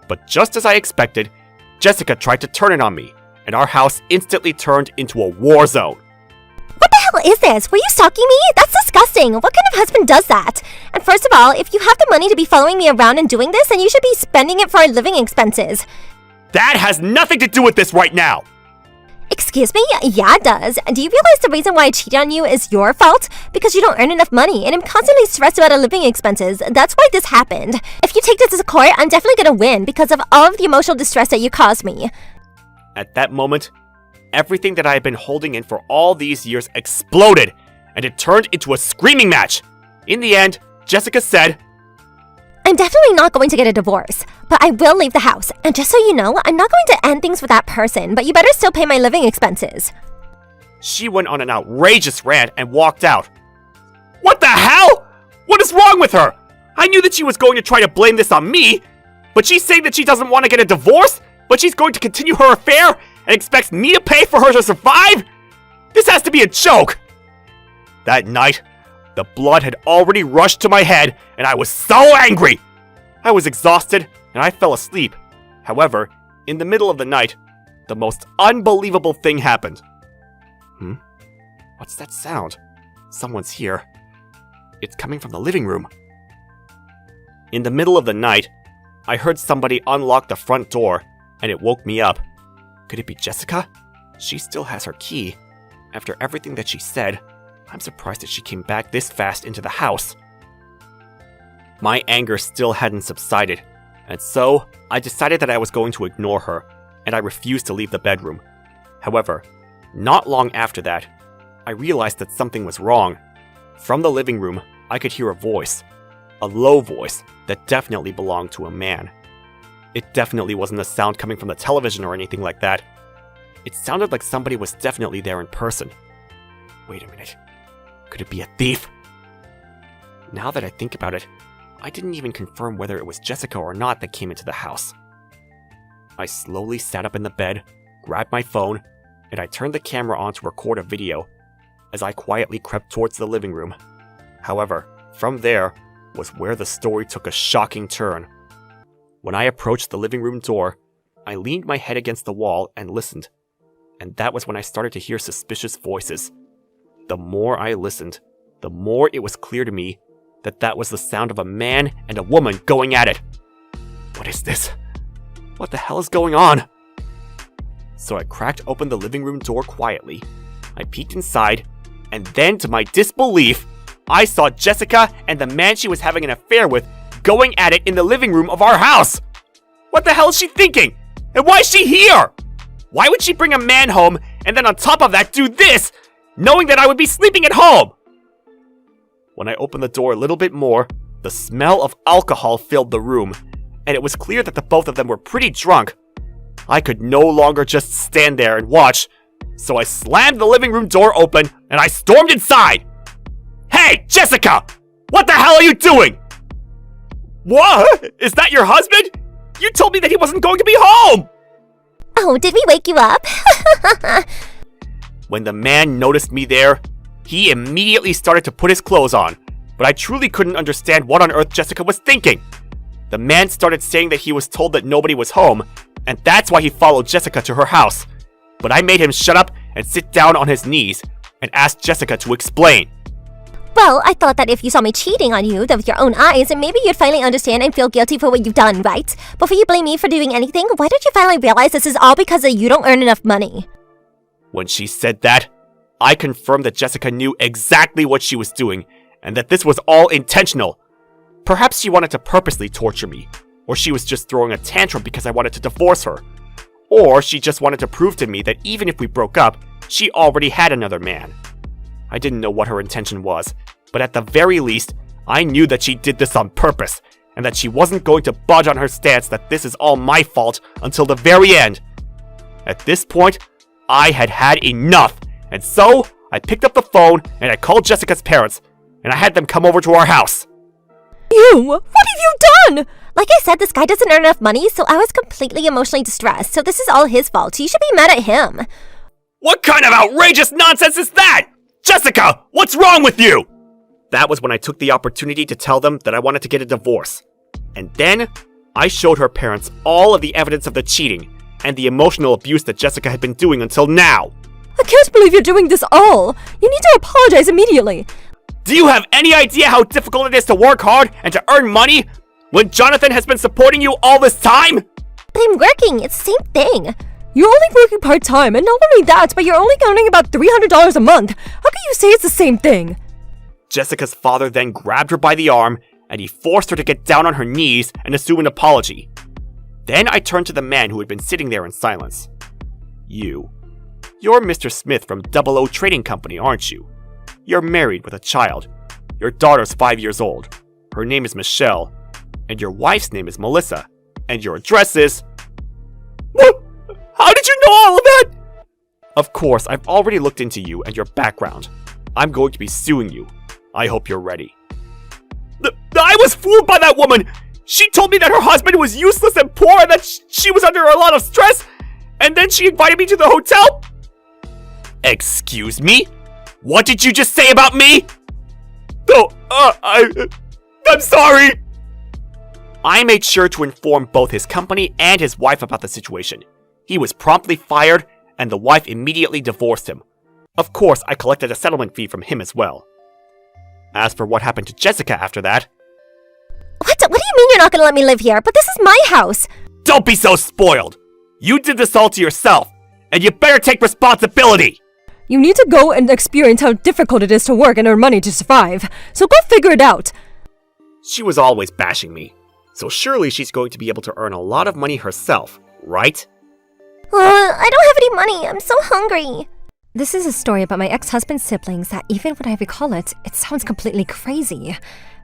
But just as I expected, Jessica tried to turn it on me, and our house instantly turned into a war zone. What the hell is this? Were you stalking me? That's disgusting. What kind of husband does that? And first of all, if you have the money to be following me around and doing this, then you should be spending it for our living expenses. That has nothing to do with this right now! Excuse me? Yeah, it does. Do you realize the reason why I cheated on you is your fault? Because you don't earn enough money, and I'm constantly stressed about our living expenses. That's why this happened. If you take this to court, I'm definitely gonna win because of all of the emotional distress that you caused me. At that moment, everything that I had been holding in for all these years exploded, and it turned into a screaming match. In the end, Jessica said, I'm definitely not going to get a divorce, but I will leave the house. And just so you know, I'm not going to end things with that person, but you better still pay my living expenses. She went on an outrageous rant and walked out. What the hell? What is wrong with her? I knew that she was going to try to blame this on me, but she's saying that she doesn't want to get a divorce, but she's going to continue her affair and expects me to pay for her to survive? This has to be a joke. That night, the blood had already rushed to my head, and I was so angry. I was exhausted, and I fell asleep. However, in the middle of the night, the most unbelievable thing happened. What's that sound? Someone's here. It's coming from the living room. In the middle of the night, I heard somebody unlock the front door, and it woke me up. Could it be Jessica? She still has her key. After everything that she said, I'm surprised that she came back this fast into the house. My anger still hadn't subsided, and so I decided that I was going to ignore her, and I refused to leave the bedroom. However, not long after that, I realized that something was wrong. From the living room, I could hear a voice. A low voice that definitely belonged to a man. It definitely wasn't a sound coming from the television or anything like that. It sounded like somebody was definitely there in person. Wait a minute. Could it be a thief? Now that I think about it, I didn't even confirm whether it was Jessica or not that came into the house. I slowly sat up in the bed, grabbed my phone, and I turned the camera on to record a video as I quietly crept towards the living room. However, from there was where the story took a shocking turn. When I approached the living room door, I leaned my head against the wall and listened, and that was when I started to hear suspicious voices. The more I listened, the more it was clear to me that that was the sound of a man and a woman going at it. What is this? What the hell is going on? So I cracked open the living room door quietly. I peeked inside, and then to my disbelief, I saw Jessica and the man she was having an affair with going at it in the living room of our house. What the hell is she thinking? And why is she here? Why would she bring a man home and then on top of that do this, knowing that I would be sleeping at home? When I opened the door a little bit more, the smell of alcohol filled the room, and it was clear that the both of them were pretty drunk. I could no longer just stand there and watch, so I slammed the living room door open and I stormed inside. Hey, Jessica! What the hell are you doing? What? Is that your husband? You told me that he wasn't going to be home! Oh, did we wake you up? When the man noticed me there, he immediately started to put his clothes on, but I truly couldn't understand what on earth Jessica was thinking. The man started saying that he was told that nobody was home, and that's why he followed Jessica to her house. But I made him shut up and sit down on his knees and asked Jessica to explain. Well, I thought that if you saw me cheating on you with your own eyes, and maybe you'd finally understand and feel guilty for what you've done, right? Before you blame me for doing anything, why don't you finally realize this is all because you don't earn enough money? When she said that, I confirmed that Jessica knew exactly what she was doing, and that this was all intentional. Perhaps she wanted to purposely torture me, or she was just throwing a tantrum because I wanted to divorce her. Or she just wanted to prove to me that even if we broke up, she already had another man. I didn't know what her intention was, but at the very least, I knew that she did this on purpose, and that she wasn't going to budge on her stance that this is all my fault until the very end. At this point, I had had enough, and so I picked up the phone and I called Jessica's parents, and I had them come over to our house. You? What have you done? Like I said, this guy doesn't earn enough money, so I was completely emotionally distressed, so this is all his fault. You should be mad at him. What kind of outrageous nonsense is that? Jessica, what's wrong with you? That was when I took the opportunity to tell them that I wanted to get a divorce. And then, I showed her parents all of the evidence of the cheating and the emotional abuse that Jessica had been doing until now. I can't believe you're doing this all. You need to apologize immediately. Do you have any idea how difficult it is to work hard and to earn money when Jonathan has been supporting you all this time? But I'm working. It's the same thing. You're only working part-time, and not only that, but you're only earning about $300 a month. How can you say it's the same thing? Jessica's father then grabbed her by the arm, and he forced her to get down on her knees and assume an apology. Then I turned to the man who had been sitting there in silence. You You're Mr. Smith from 00 Trading Company, aren't you? You're married with a child. Your daughter's 5 years old. Her name is Michelle. And your wife's name is Melissa. And your address is... What? How did you know all of that? Of course, I've already looked into you and your background. I'm going to be suing you. I hope you're ready. I was fooled by that woman! She told me that her husband was useless and poor and that she was under a lot of stress, and then she invited me to the hotel? Excuse me? What did you just say about me? Oh, I'm sorry! I made sure to inform both his company and his wife about the situation. He was promptly fired, and the wife immediately divorced him. Of course, I collected a settlement fee from him as well. As for what happened to Jessica after that... What do you mean you're not gonna let me live here? But this is my house! Don't be so spoiled! You did this all to yourself, and you better take responsibility! You need to go and experience how difficult it is to work and earn money to survive. So go figure it out. She was always bashing me, so surely she's going to be able to earn a lot of money herself, right? I don't have any money. I'm so hungry. This is a story about my ex-husband's siblings that even when I recall it, it sounds completely crazy.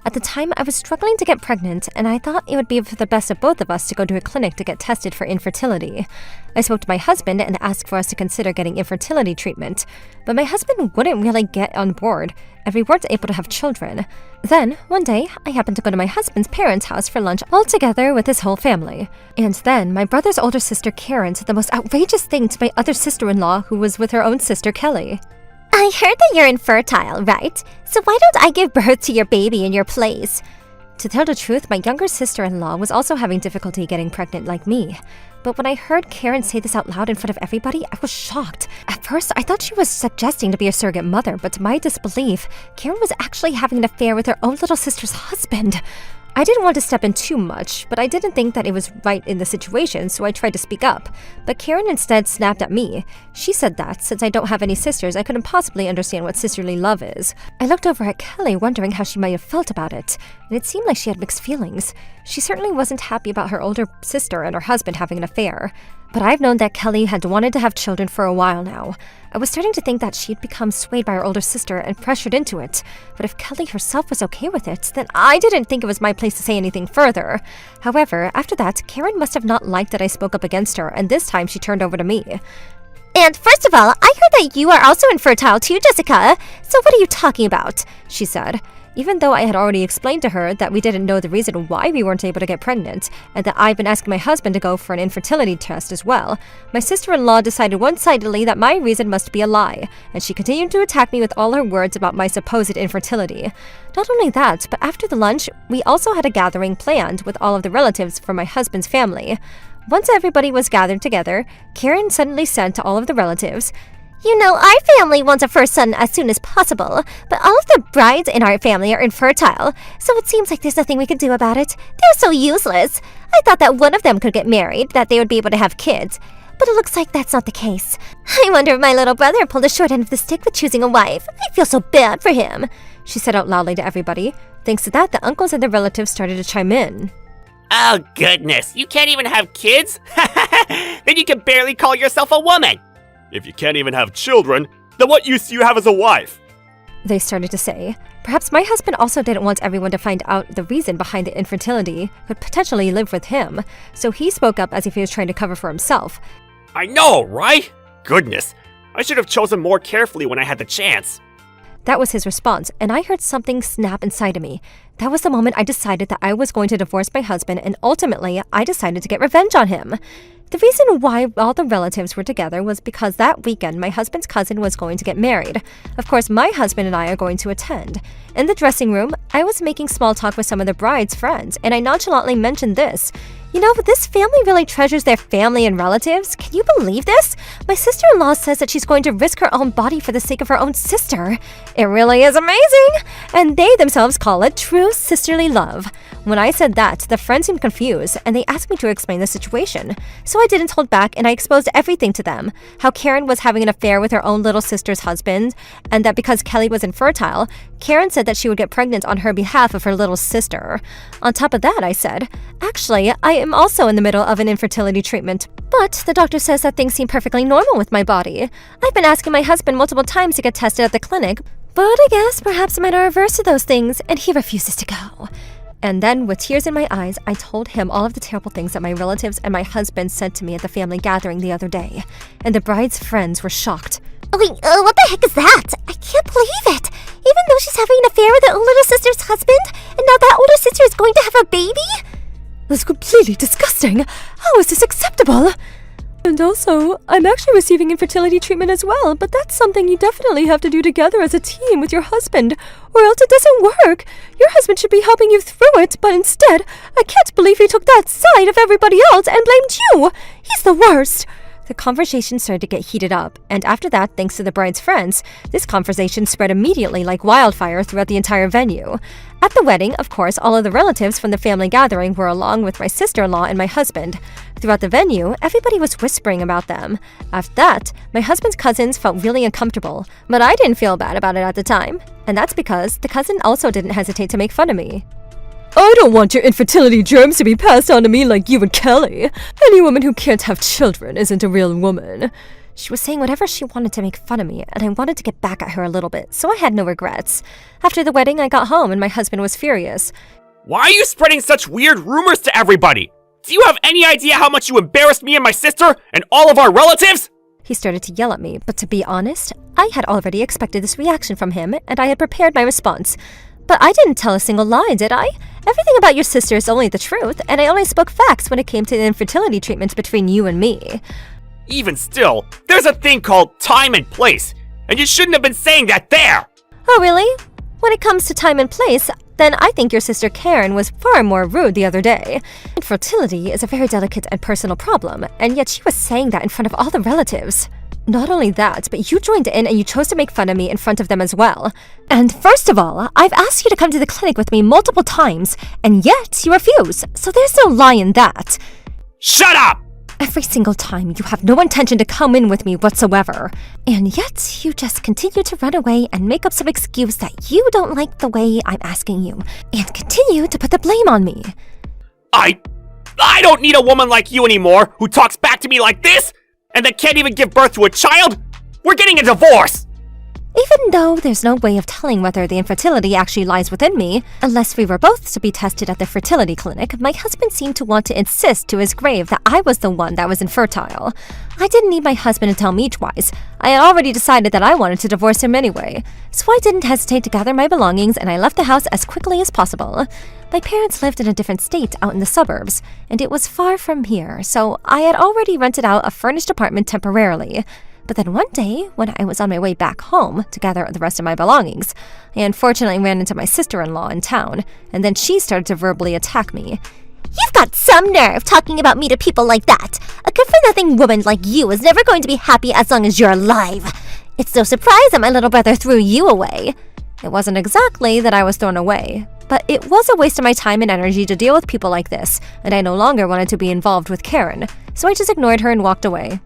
At the time, I was struggling to get pregnant, and I thought it would be for the best of both of us to go to a clinic to get tested for infertility. I spoke to my husband and asked for us to consider getting infertility treatment, but my husband wouldn't really get on board, and we weren't able to have children. Then, one day, I happened to go to my husband's parents' house for lunch all together with his whole family. And then, my brother's older sister Karen said the most outrageous thing to my other sister-in-law who was with her own sister Kelly. I heard that you're infertile, right? So why don't I give birth to your baby in your place? To tell the truth, my younger sister-in-law was also having difficulty getting pregnant like me. But when I heard Karen say this out loud in front of everybody, I was shocked. At first, I thought she was suggesting to be a surrogate mother, but to my disbelief, Karen was actually having an affair with her own little sister's husband. I didn't want to step in too much, but I didn't think that it was right in the situation, so I tried to speak up. But Karen instead snapped at me. She said that, since I don't have any sisters, I couldn't possibly understand what sisterly love is. I looked over at Kelly, wondering how she might have felt about it, and it seemed like she had mixed feelings. She certainly wasn't happy about her older sister and her husband having an affair. But I've known that Kelly had wanted to have children for a while now. I was starting to think that she'd become swayed by her older sister and pressured into it. But if Kelly herself was okay with it, then I didn't think it was my place to say anything further. However, after that, Karen must have not liked that I spoke up against her, and this time she turned over to me. And first of all, I heard that you are also infertile too, Jessica. So what are you talking about? She said. Even though I had already explained to her that we didn't know the reason why we weren't able to get pregnant, and that I've been asking my husband to go for an infertility test as well, my sister-in-law decided one-sidedly that my reason must be a lie, and she continued to attack me with all her words about my supposed infertility. Not only that, but after the lunch, we also had a gathering planned with all of the relatives from my husband's family. Once everybody was gathered together, Karen suddenly said to all of the relatives, You know, our family wants a first son as soon as possible, but all of the brides in our family are infertile, so it seems like there's nothing we can do about it. They're so useless. I thought that one of them could get married, that they would be able to have kids, but it looks like that's not the case. I wonder if my little brother pulled the short end of the stick with choosing a wife. I feel so bad for him, she said out loudly to everybody. Thanks to that, the uncles and the relatives started to chime in. Oh goodness, you can't even have kids? Then you can barely call yourself a woman! If you can't even have children, then what use do you have as a wife? They started to say. Perhaps my husband also didn't want everyone to find out the reason behind the infertility could potentially live with him, so he spoke up as if he was trying to cover for himself. I know, right? Goodness, I should have chosen more carefully when I had the chance. That was his response, and I heard something snap inside of me. That was the moment I decided that I was going to divorce my husband, and ultimately, I decided to get revenge on him. The reason why all the relatives were together was because that weekend my husband's cousin was going to get married. Of course, my husband and I are going to attend. In the dressing room, I was making small talk with some of the bride's friends, and I nonchalantly mentioned this. You know, this family really treasures their family and relatives. Can you believe this? My sister-in-law says that she's going to risk her own body for the sake of her own sister. It really is amazing! And they themselves call it true sisterly love. When I said that, the friends seemed confused and they asked me to explain the situation. So I didn't hold back and I exposed everything to them. How Karen was having an affair with her own little sister's husband, and that because Kelly was infertile, Karen said that she would get pregnant on her behalf of her little sister. On top of that, I said, actually, I am also in the middle of an infertility treatment, but the doctor says that things seem perfectly normal with my body. I've been asking my husband multiple times to get tested at the clinic, but I guess perhaps I'm at a reverse to those things, and he refuses to go. And then, with tears in my eyes, I told him all of the terrible things that my relatives and my husband said to me at the family gathering the other day. And the bride's friends were shocked. Wait, what the heck is that? I can't believe it. Even though she's having an affair with her little sister's husband, and now that older sister is going to have a baby? That's completely disgusting. How is this acceptable? And also, I'm actually receiving infertility treatment as well, but that's something you definitely have to do together as a team with your husband, or else it doesn't work. Your husband should be helping you through it, but instead, I can't believe he took that side of everybody else and blamed you. He's the worst. The conversation started to get heated up, and after that, thanks to the bride's friends, this conversation spread immediately like wildfire throughout the entire venue. At the wedding, of course, all of the relatives from the family gathering were along with my sister-in-law and my husband. Throughout the venue, everybody was whispering about them. After that, my husband's cousins felt really uncomfortable, but I didn't feel bad about it at the time. And that's because the cousin also didn't hesitate to make fun of me. I don't want your infertility germs to be passed on to me like you and Kelly. Any woman who can't have children isn't a real woman. She was saying whatever she wanted to make fun of me, and I wanted to get back at her a little bit, so I had no regrets. After the wedding, I got home and my husband was furious. Why are you spreading such weird rumors to everybody? Do you have any idea how much you embarrassed me and my sister and all of our relatives? He started to yell at me, but to be honest, I had already expected this reaction from him, and I had prepared my response. But I didn't tell a single lie, did I? Everything about your sister is only the truth, and I only spoke facts when it came to the infertility treatment between you and me. Even still, there's a thing called time and place, and you shouldn't have been saying that there! Oh, really? When it comes to time and place, then I think your sister Karen was far more rude the other day. Infertility is a very delicate and personal problem, and yet she was saying that in front of all the relatives. Not only that, but you joined in and you chose to make fun of me in front of them as well. And first of all, I've asked you to come to the clinic with me multiple times, and yet you refuse, so there's no lie in that. Shut up! Every single time, you have no intention to come in with me whatsoever. And yet, you just continue to run away and make up some excuse that you don't like the way I'm asking you, and continue to put the blame on me. I don't need a woman like you anymore who talks back to me like this and that can't even give birth to a child. We're getting a divorce! Even though there's no way of telling whether the infertility actually lies within me, unless we were both to be tested at the fertility clinic, my husband seemed to want to insist to his grave that I was the one that was infertile. I didn't need my husband to tell me twice. I had already decided that I wanted to divorce him anyway, so I didn't hesitate to gather my belongings and I left the house as quickly as possible. My parents lived in a different state out in the suburbs, and it was far from here, so I had already rented out a furnished apartment temporarily. But then one day, when I was on my way back home to gather the rest of my belongings, I unfortunately ran into my sister-in-law in town, and then she started to verbally attack me. You've got some nerve talking about me to people like that. A good-for-nothing woman like you is never going to be happy as long as you're alive. It's no surprise that my little brother threw you away. It wasn't exactly that I was thrown away, but it was a waste of my time and energy to deal with people like this, and I no longer wanted to be involved with Karen, so I just ignored her and walked away.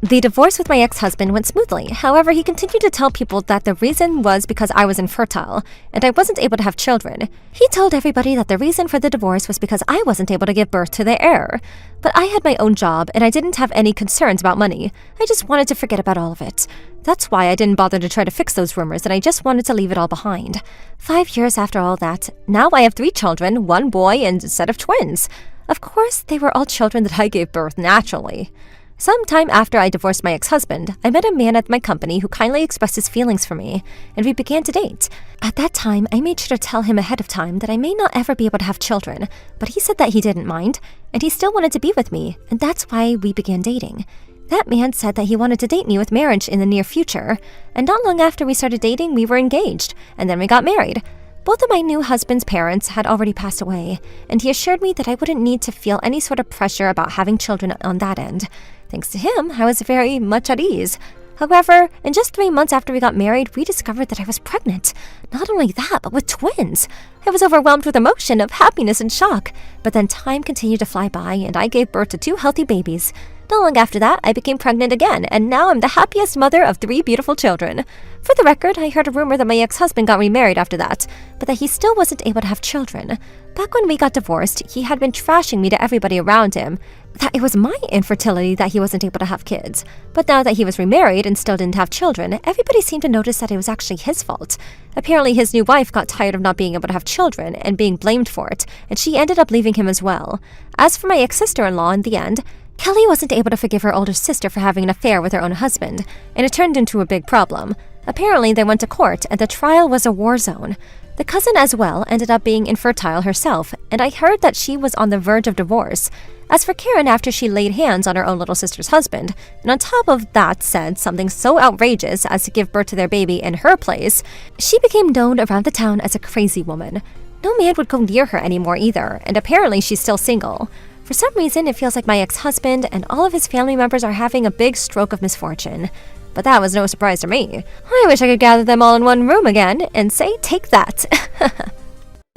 The divorce with my ex-husband went smoothly. However, he continued to tell people that the reason was because I was infertile, and I wasn't able to have children. He told everybody that the reason for the divorce was because I wasn't able to give birth to the heir. But I had my own job, and I didn't have any concerns about money. I just wanted to forget about all of it. That's why I didn't bother to try to fix those rumors, and I just wanted to leave it all behind. 5 years after all that, now I have 3 children, 1 boy and a set of twins. Of course, they were all children that I gave birth naturally. Sometime after I divorced my ex-husband, I met a man at my company who kindly expressed his feelings for me, and we began to date. At that time, I made sure to tell him ahead of time that I may not ever be able to have children, but he said that he didn't mind, and he still wanted to be with me, and that's why we began dating. That man said that he wanted to date me with marriage in the near future, and not long after we started dating, we were engaged, and then we got married. Both of my new husband's parents had already passed away, and he assured me that I wouldn't need to feel any sort of pressure about having children on that end. Thanks to him, I was very much at ease. However, in just 3 months after we got married, we discovered that I was pregnant. Not only that, but with twins. I was overwhelmed with emotion of happiness and shock. But then time continued to fly by, and I gave birth to 2 healthy babies. Not long after that, I became pregnant again, and now I'm the happiest mother of 3 beautiful children. For the record, I heard a rumor that my ex-husband got remarried after that, but that he still wasn't able to have children. Back when we got divorced, he had been trashing me to everybody around him, that it was my infertility that he wasn't able to have kids. But now that he was remarried and still didn't have children, everybody seemed to notice that it was actually his fault. Apparently, his new wife got tired of not being able to have children and being blamed for it, and she ended up leaving him as well. As for my ex-sister-in-law, in the end, Kelly wasn't able to forgive her older sister for having an affair with her own husband, and it turned into a big problem. Apparently, they went to court, and the trial was a war zone. The cousin as well ended up being infertile herself, and I heard that she was on the verge of divorce. As for Karen, after she laid hands on her own little sister's husband, and on top of that said something so outrageous as to give birth to their baby in her place, she became known around the town as a crazy woman. No man would go near her anymore either, and apparently she's still single. For some reason, it feels like my ex-husband and all of his family members are having a big stroke of misfortune. But that was no surprise to me. I wish I could gather them all in one room again and say, take that.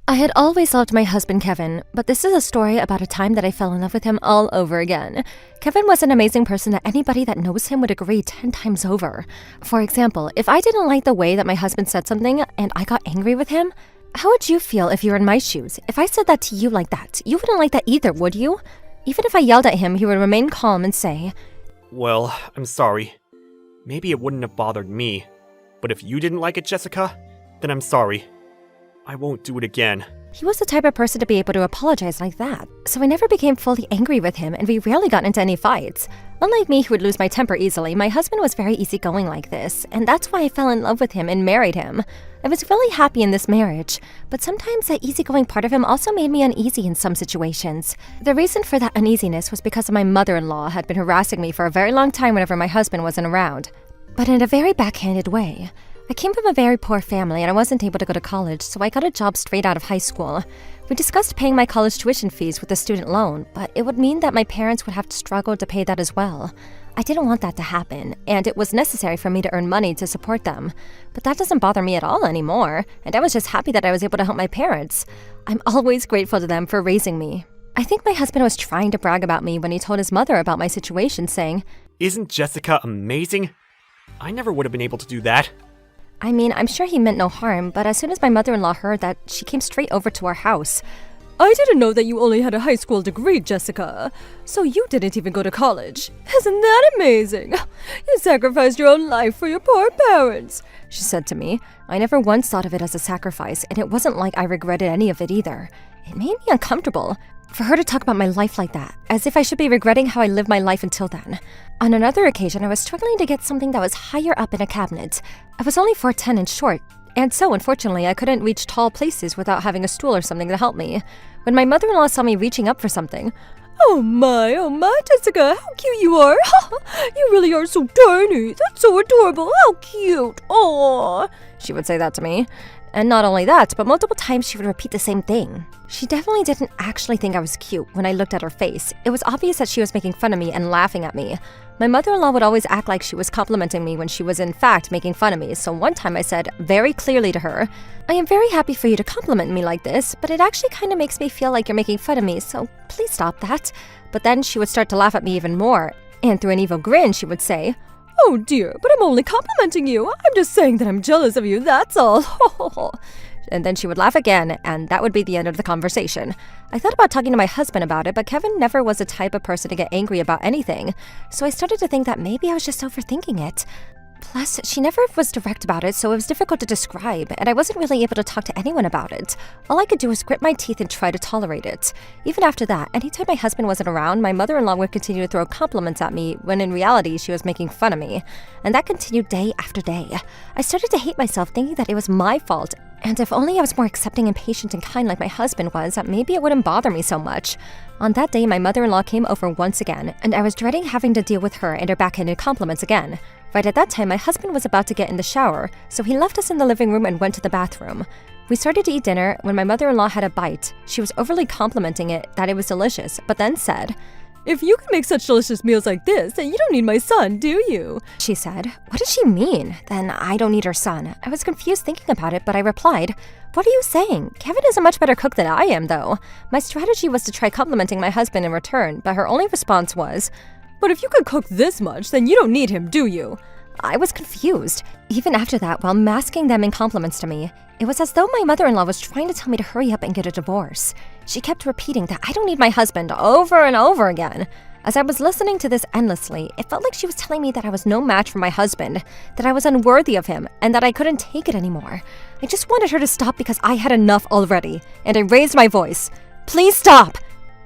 I had always loved my husband Kevin, but this is a story about a time that I fell in love with him all over again. Kevin was an amazing person that anybody that knows him would agree 10 times over. For example, if I didn't like the way that my husband said something and I got angry with him, how would you feel if you were in my shoes? If I said that to you like that, you wouldn't like that either, would you? Even if I yelled at him, he would remain calm and say, Well, I'm sorry. Maybe it wouldn't have bothered me. But if you didn't like it, Jessica, then I'm sorry. I won't do it again. He was the type of person to be able to apologize like that, so I never became fully angry with him, and we rarely got into any fights. Unlike me, who would lose my temper easily, my husband was very easygoing like this, and that's why I fell in love with him and married him. I was really happy in this marriage, but sometimes that easygoing part of him also made me uneasy in some situations. The reason for that uneasiness was because my mother-in-law had been harassing me for a very long time whenever my husband wasn't around, but in a very backhanded way. I came from a very poor family and I wasn't able to go to college, so I got a job straight out of high school. We discussed paying my college tuition fees with a student loan, but it would mean that my parents would have to struggle to pay that as well. I didn't want that to happen, and it was necessary for me to earn money to support them. But that doesn't bother me at all anymore, and I was just happy that I was able to help my parents. I'm always grateful to them for raising me. I think my husband was trying to brag about me when he told his mother about my situation, saying, Isn't Jessica amazing? I never would have been able to do that. I mean, I'm sure he meant no harm, but as soon as my mother-in-law heard that, she came straight over to our house. I didn't know that you only had a high school degree, Jessica. So you didn't even go to college. Isn't that amazing? You sacrificed your own life for your poor parents, she said to me. I never once thought of it as a sacrifice, and it wasn't like I regretted any of it either. It made me uncomfortable for her to talk about my life like that, as if I should be regretting how I lived my life until then. On another occasion, I was struggling to get something that was higher up in a cabinet. I was only 4'10" and short, and so unfortunately I couldn't reach tall places without having a stool or something to help me. When my mother-in-law saw me reaching up for something, oh my, Jessica, how cute you are. You really are so tiny. That's so adorable. How cute. Aww, she would say that to me. And not only that, but multiple times she would repeat the same thing. She definitely didn't actually think I was cute when I looked at her face. It was obvious that she was making fun of me and laughing at me. My mother-in-law would always act like she was complimenting me when she was in fact making fun of me, so one time I said very clearly to her, I am very happy for you to compliment me like this, but it actually kind of makes me feel like you're making fun of me, so please stop that. But then she would start to laugh at me even more, and through an evil grin she would say, oh dear, but I'm only complimenting you. I'm just saying that I'm jealous of you, that's all. And then she would laugh again, and that would be the end of the conversation. I thought about talking to my husband about it, but Kevin never was the type of person to get angry about anything, so I started to think that maybe I was just overthinking it. Plus, she never was direct about it, so it was difficult to describe, and I wasn't really able to talk to anyone about it. All I could do was grit my teeth and try to tolerate it. Even after that, anytime my husband wasn't around, my mother-in-law would continue to throw compliments at me, when in reality she was making fun of me. And that continued day after day. I started to hate myself, thinking that it was my fault, and if only I was more accepting and patient and kind like my husband was, that maybe it wouldn't bother me so much. On that day, my mother-in-law came over once again, and I was dreading having to deal with her and her backhanded compliments again. Right at that time, my husband was about to get in the shower, so he left us in the living room and went to the bathroom. We started to eat dinner when my mother-in-law had a bite. She was overly complimenting it that it was delicious, but then said, If you can make such delicious meals like this, then you don't need my son, do you? She said. What did she mean? Then I don't need her son. I was confused thinking about it, but I replied, what are you saying? Kevin is a much better cook than I am, though. My strategy was to try complimenting my husband in return, but her only response was, but if you could cook this much, then you don't need him, do you? I was confused. Even after that, while masking them in compliments to me, it was as though my mother-in-law was trying to tell me to hurry up and get a divorce. She kept repeating that I don't need my husband over and over again. As I was listening to this endlessly, it felt like she was telling me that I was no match for my husband, that I was unworthy of him, and that I couldn't take it anymore. I just wanted her to stop because I had enough already, and I raised my voice. Please stop!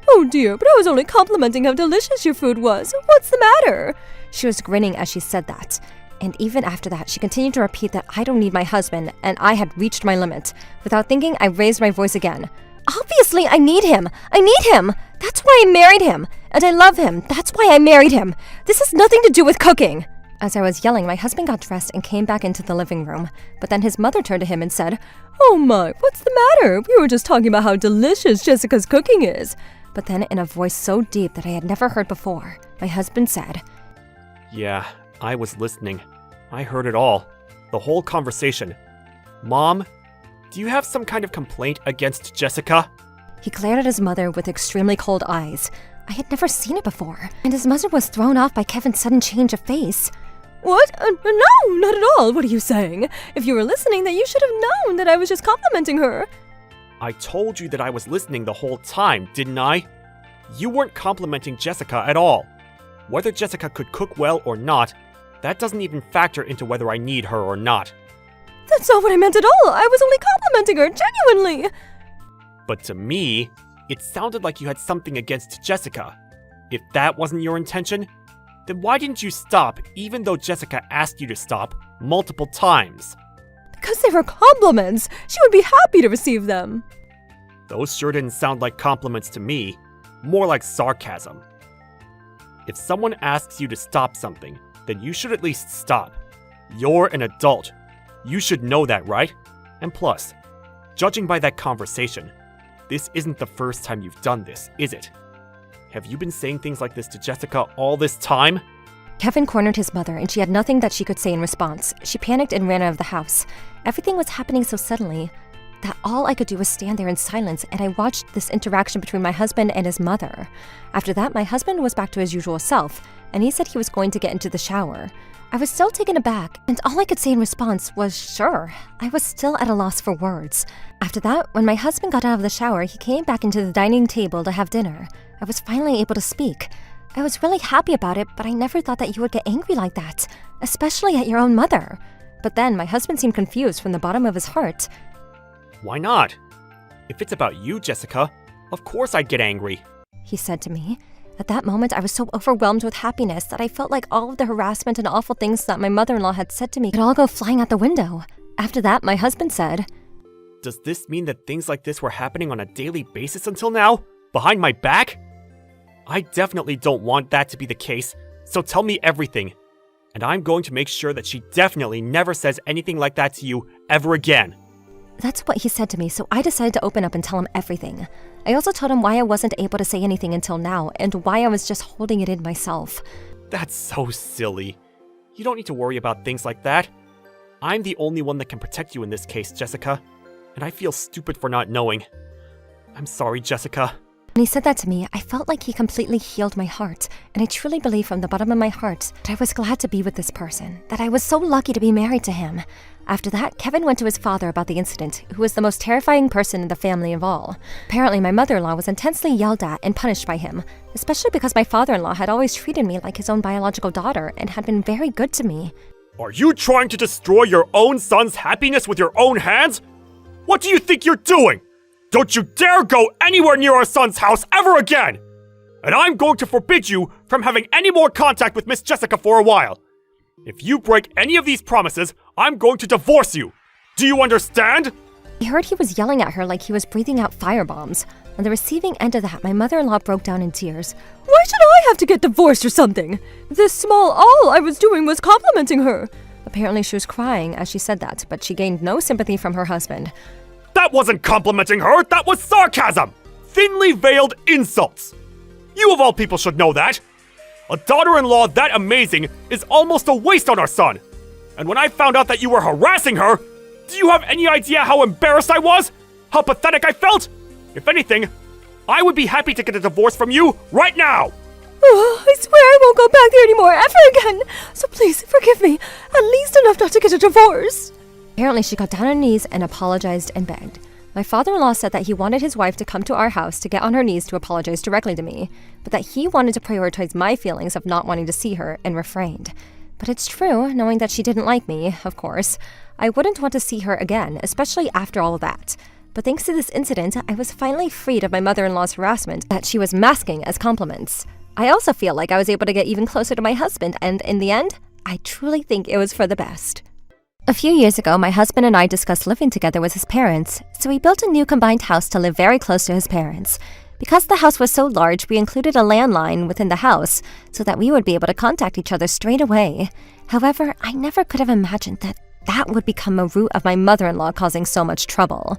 Oh dear, but I was only complimenting how delicious your food was. What's the matter? She was grinning as she said that. And even after that, she continued to repeat that I don't need my husband, and I had reached my limit. Without thinking, I raised my voice again. Obviously, I need him. I need him. That's why I married him. And I love him. That's why I married him. This has nothing to do with cooking. As I was yelling, my husband got dressed and came back into the living room. But then his mother turned to him and said, oh my, what's the matter? We were just talking about how delicious Jessica's cooking is. But then in a voice so deep that I had never heard before, my husband said, Yeah, I was listening. I heard it all. The whole conversation. Mom, do you have some kind of complaint against Jessica? He glared at his mother with extremely cold eyes. I had never seen it before, and his mother was thrown off by Kevin's sudden change of face. What? No, not at all. What are you saying? If you were listening, then you should have known that I was just complimenting her. I told you that I was listening the whole time, didn't I? You weren't complimenting Jessica at all. Whether Jessica could cook well or not, that doesn't even factor into whether I need her or not. That's not what I meant at all. I was only complimenting her, genuinely. But to me, it sounded like you had something against Jessica. If that wasn't your intention, then why didn't you stop even though Jessica asked you to stop multiple times? Because they were compliments. She would be happy to receive them. Those sure didn't sound like compliments to me, more like sarcasm. If someone asks you to stop something, then you should at least stop. You're an adult. You should know that, right? And plus, judging by that conversation, this isn't the first time you've done this, is it? Have you been saying things like this to Jessica all this time? Kevin cornered his mother, and she had nothing that she could say in response. She panicked and ran out of the house. Everything was happening so suddenly that all I could do was stand there in silence, and I watched this interaction between my husband and his mother. After that, my husband was back to his usual self, and he said he was going to get into the shower. I was still taken aback, and all I could say in response was, sure. I was still at a loss for words. After that, when my husband got out of the shower, he came back into the dining table to have dinner. I was finally able to speak. I was really happy about it, but I never thought that you would get angry like that, especially at your own mother. But then my husband seemed confused from the bottom of his heart. Why not? If it's about you, Jessica, of course I'd get angry. He said to me. At that moment, I was so overwhelmed with happiness that I felt like all of the harassment and awful things that my mother-in-law had said to me could all go flying out the window. After that, my husband said, Does this mean that things like this were happening on a daily basis until now? Behind my back? I definitely don't want that to be the case, so tell me everything. And I'm going to make sure that she definitely never says anything like that to you ever again. That's what he said to me, so I decided to open up and tell him everything. I also told him why I wasn't able to say anything until now, and why I was just holding it in myself. That's so silly. You don't need to worry about things like that. I'm the only one that can protect you in this case, Jessica, and I feel stupid for not knowing. I'm sorry, Jessica. When he said that to me, I felt like he completely healed my heart, and I truly believe from the bottom of my heart that I was glad to be with this person, that I was so lucky to be married to him. After that, Kevin went to his father about the incident, who was the most terrifying person in the family of all. Apparently, my mother-in-law was intensely yelled at and punished by him, especially because my father-in-law had always treated me like his own biological daughter and had been very good to me. Are you trying to destroy your own son's happiness with your own hands? What do you think you're doing? Don't you dare go anywhere near our son's house ever again! And I'm going to forbid you from having any more contact with Miss Jessica for a while. If you break any of these promises, I'm going to divorce you. Do you understand? I heard he was yelling at her like he was breathing out firebombs. On the receiving end of that, my mother-in-law broke down in tears. Why should I have to get divorced or something? This small all I was doing was complimenting her. Apparently she was crying as she said that, but she gained no sympathy from her husband. That wasn't complimenting her, that was sarcasm! Thinly veiled insults! You of all people should know that! A daughter-in-law that amazing is almost a waste on our son! And when I found out that you were harassing her, do you have any idea how embarrassed I was? How pathetic I felt? If anything, I would be happy to get a divorce from you right now! Oh, I swear I won't go back there anymore ever again. So please, forgive me. At least enough not to get a divorce. Apparently, she got down on her knees and apologized and begged. My father-in-law said that he wanted his wife to come to our house to get on her knees to apologize directly to me, but that he wanted to prioritize my feelings of not wanting to see her and refrained. But it's true, knowing that she didn't like me, of course. I wouldn't want to see her again, especially after all of that. But thanks to this incident, I was finally freed of my mother-in-law's harassment that she was masking as compliments. I also feel like I was able to get even closer to my husband, and in the end, I truly think it was for the best. A few years ago, my husband and I discussed living together with his parents, so we built a new combined house to live very close to his parents. Because the house was so large, we included a landline within the house so that we would be able to contact each other straight away. However, I never could have imagined that that would become a root of my mother-in-law causing so much trouble.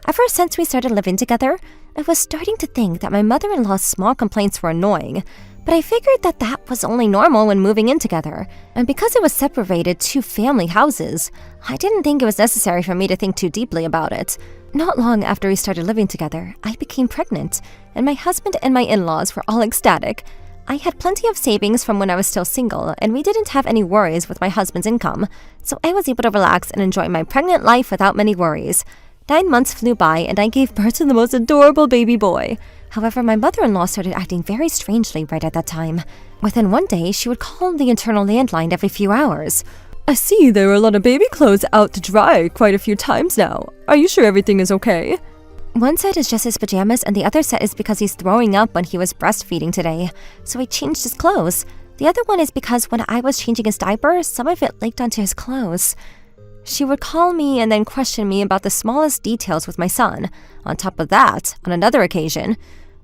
Ever since we started living together, I was starting to think that my mother-in-law's small complaints were annoying, but I figured that that was only normal when moving in together. And because it was separated two family houses, I didn't think it was necessary for me to think too deeply about it. Not long after we started living together, I became pregnant, and my husband and my in-laws were all ecstatic. I had plenty of savings from when I was still single, and we didn't have any worries with my husband's income, so I was able to relax and enjoy my pregnant life without many worries. 9 months flew by, and I gave birth to the most adorable baby boy. However, my mother-in-law started acting very strangely right at that time. Within one day, she would call the internal landline every few hours. I see there are a lot of baby clothes out to dry quite a few times now. Are you sure everything is okay? One set is just his pajamas, and the other set is because he's throwing up when he was breastfeeding today, so he changed his clothes. The other one is because when I was changing his diaper, some of it leaked onto his clothes. She would call me and then question me about the smallest details with my son. On top of that, on another occasion,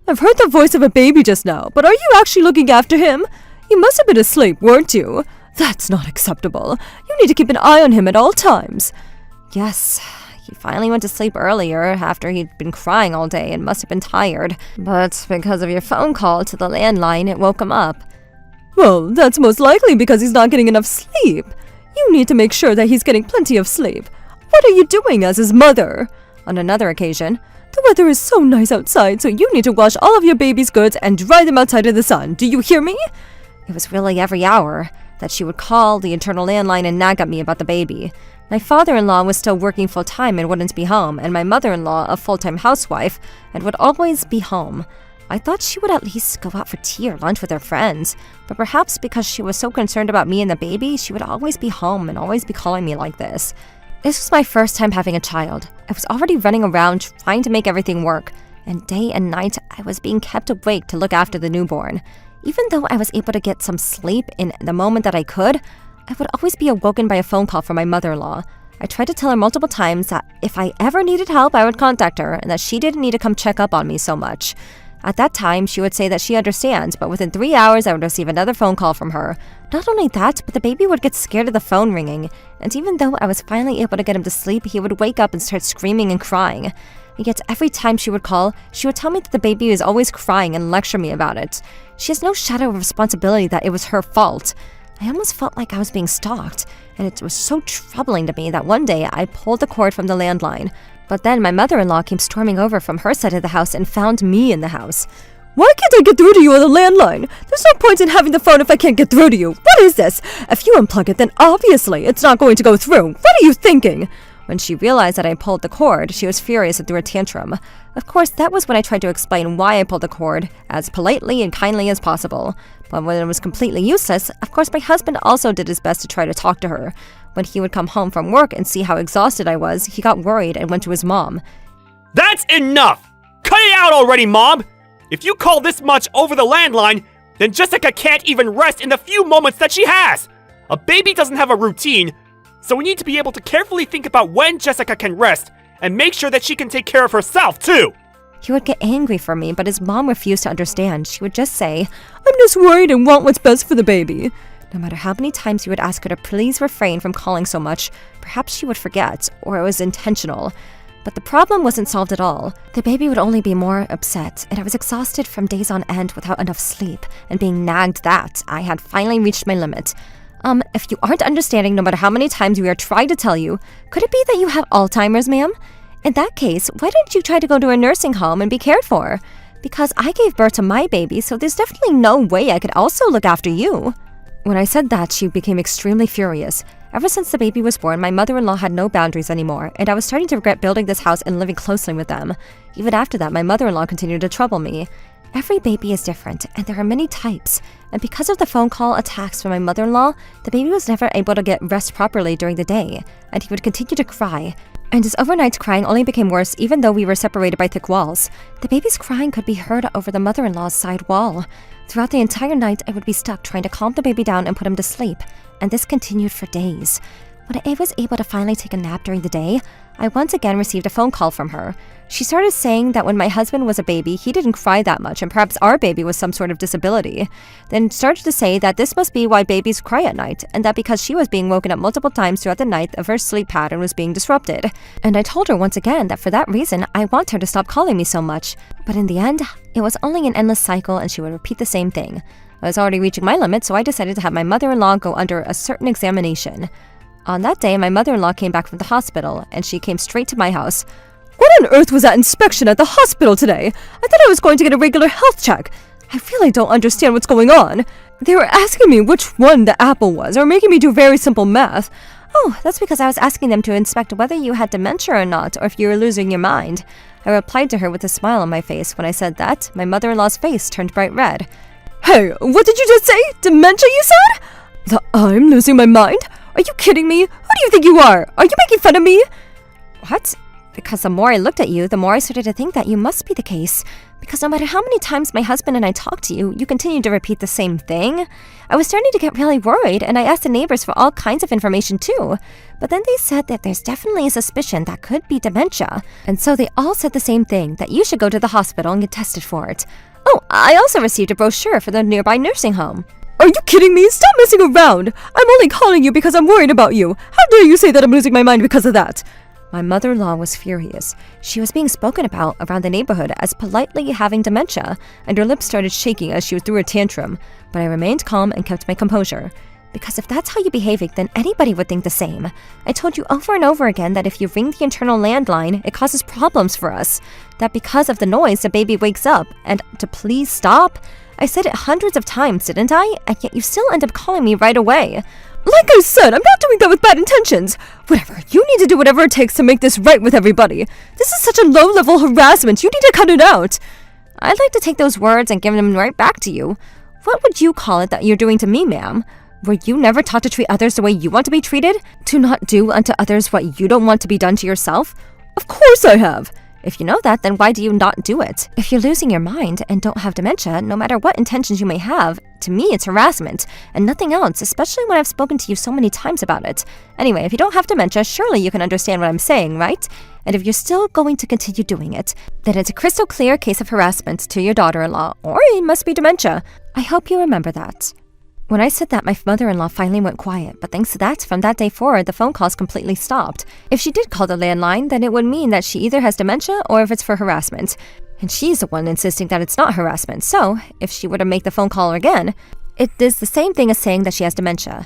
I've heard the voice of a baby just now, but are you actually looking after him? You must have been asleep, weren't you? That's not acceptable. You need to keep an eye on him at all times. Yes, he finally went to sleep earlier after he'd been crying all day and must have been tired. But because of your phone call to the landline, it woke him up. Well, that's most likely because he's not getting enough sleep. You need to make sure that he's getting plenty of sleep. What are you doing as his mother? On another occasion, the weather is so nice outside, so you need to wash all of your baby's goods and dry them outside in the sun. Do you hear me? It was really every hour that she would call the internal landline and nag at me about the baby. My father-in-law was still working full-time and wouldn't be home, and my mother-in-law, a full-time housewife, and would always be home. I thought she would at least go out for tea or lunch with her friends, but perhaps because she was so concerned about me and the baby, she would always be home and always be calling me like this. This was my first time having a child. I was already running around trying to make everything work, and day and night I was being kept awake to look after the newborn. Even though I was able to get some sleep in the moment that I could, I would always be awoken by a phone call from my mother-in-law. I tried to tell her multiple times that if I ever needed help, I would contact her, and that she didn't need to come check up on me so much. At that time, she would say that she understands, but within 3 hours, I would receive another phone call from her. Not only that, but the baby would get scared of the phone ringing, and even though I was finally able to get him to sleep, he would wake up and start screaming and crying. And yet every time she would call, she would tell me that the baby is always crying and lecture me about it. She has no shadow of responsibility that it was her fault. I almost felt like I was being stalked, and it was so troubling to me that one day I pulled the cord from the landline. But then my mother-in-law came storming over from her side of the house and found me in the house. Why can't I get through to you on the landline? There's no point in having the phone if I can't get through to you. What is this? If you unplug it, then obviously it's not going to go through. What are you thinking? When she realized that I pulled the cord, she was furious and threw a tantrum. Of course, that was when I tried to explain why I pulled the cord, as politely and kindly as possible. But when it was completely useless, of course my husband also did his best to try to talk to her. When he would come home from work and see how exhausted I was, he got worried and went to his mom. That's enough! Cut it out already, Mom! If you call this much over the landline, then Jessica can't even rest in the few moments that she has! A baby doesn't have a routine, so we need to be able to carefully think about when Jessica can rest, and make sure that she can take care of herself, too! He would get angry for me, but his mom refused to understand. She would just say, I'm just worried and want what's best for the baby. No matter how many times he would ask her to please refrain from calling so much, perhaps she would forget, or it was intentional. But the problem wasn't solved at all. The baby would only be more upset, and I was exhausted from days on end without enough sleep, and being nagged that I had finally reached my limit. If you aren't understanding no matter how many times we are trying to tell you, could it be that you have Alzheimer's, ma'am? In that case, why don't you try to go to a nursing home and be cared for? Because I gave birth to my baby, so there's definitely no way I could also look after you. When I said that, she became extremely furious. Ever since the baby was born, my mother-in-law had no boundaries anymore, and I was starting to regret building this house and living closely with them. Even after that, my mother-in-law continued to trouble me. Every baby is different, and there are many types. And because of the phone call attacks from my mother-in-law, the baby was never able to get rest properly during the day, and he would continue to cry. And his overnight crying only became worse even though we were separated by thick walls. The baby's crying could be heard over the mother-in-law's side wall. Throughout the entire night, I would be stuck trying to calm the baby down and put him to sleep, and this continued for days. When I was able to finally take a nap during the day, I once again received a phone call from her. She started saying that when my husband was a baby, he didn't cry that much, and perhaps our baby was some sort of disability. Then started to say that this must be why babies cry at night, and that because she was being woken up multiple times throughout the night, her sleep pattern was being disrupted. And I told her once again that for that reason, I want her to stop calling me so much. But in the end, it was only an endless cycle, and she would repeat the same thing. I was already reaching my limit, so I decided to have my mother-in-law go under a certain examination. On that day, my mother-in-law came back from the hospital, and she came straight to my house. What on earth was that inspection at the hospital today? I thought I was going to get a regular health check. I really don't understand what's going on. They were asking me which one the apple was, or making me do very simple math. Oh, that's because I was asking them to inspect whether you had dementia or not, or if you were losing your mind. I replied to her with a smile on my face. When I said that, my mother-in-law's face turned bright red. Hey, what did you just say? Dementia, you said? That I'm losing my mind? Are you kidding me? Who do you think you are? Are you making fun of me? What? Because the more I looked at you, the more I started to think that you must be the case. Because no matter how many times my husband and I talked to you, you continued to repeat the same thing. I was starting to get really worried, and I asked the neighbors for all kinds of information too. But then they said that there's definitely a suspicion that could be dementia. And so they all said the same thing, that you should go to the hospital and get tested for it. Oh, I also received a brochure for the nearby nursing home. Are you kidding me? Stop messing around! I'm only calling you because I'm worried about you. How dare you say that I'm losing my mind because of that? My mother-in-law was furious. She was being spoken about around the neighborhood as politely having dementia, and her lips started shaking as she threw a tantrum. But I remained calm and kept my composure. Because if that's how you're behaving, then anybody would think the same. I told you over and over again that if you ring the internal landline, it causes problems for us. That because of the noise, the baby wakes up, and to please stop. I said it hundreds of times, didn't I? And yet you still end up calling me right away. Like I said, I'm not doing that with bad intentions. Whatever, you need to do whatever it takes to make this right with everybody. This is such a low-level harassment, you need to cut it out. I'd like to take those words and give them right back to you. What would you call it that you're doing to me, ma'am? Were you never taught to treat others the way you want to be treated? To not do unto others what you don't want to be done to yourself? Of course I have. If you know that, then why do you not do it? If you're losing your mind and don't have dementia, no matter what intentions you may have, to me it's harassment, and nothing else, especially when I've spoken to you so many times about it. Anyway, if you don't have dementia, surely you can understand what I'm saying, right? And if you're still going to continue doing it, then it's a crystal clear case of harassment to your daughter-in-law, or it must be dementia. I hope you remember that. When I said that, my mother-in-law finally went quiet, but thanks to that, from that day forward, the phone calls completely stopped. If she did call the landline, then it would mean that she either has dementia or if it's for harassment. And she's the one insisting that it's not harassment, so if she were to make the phone call again, it is the same thing as saying that she has dementia.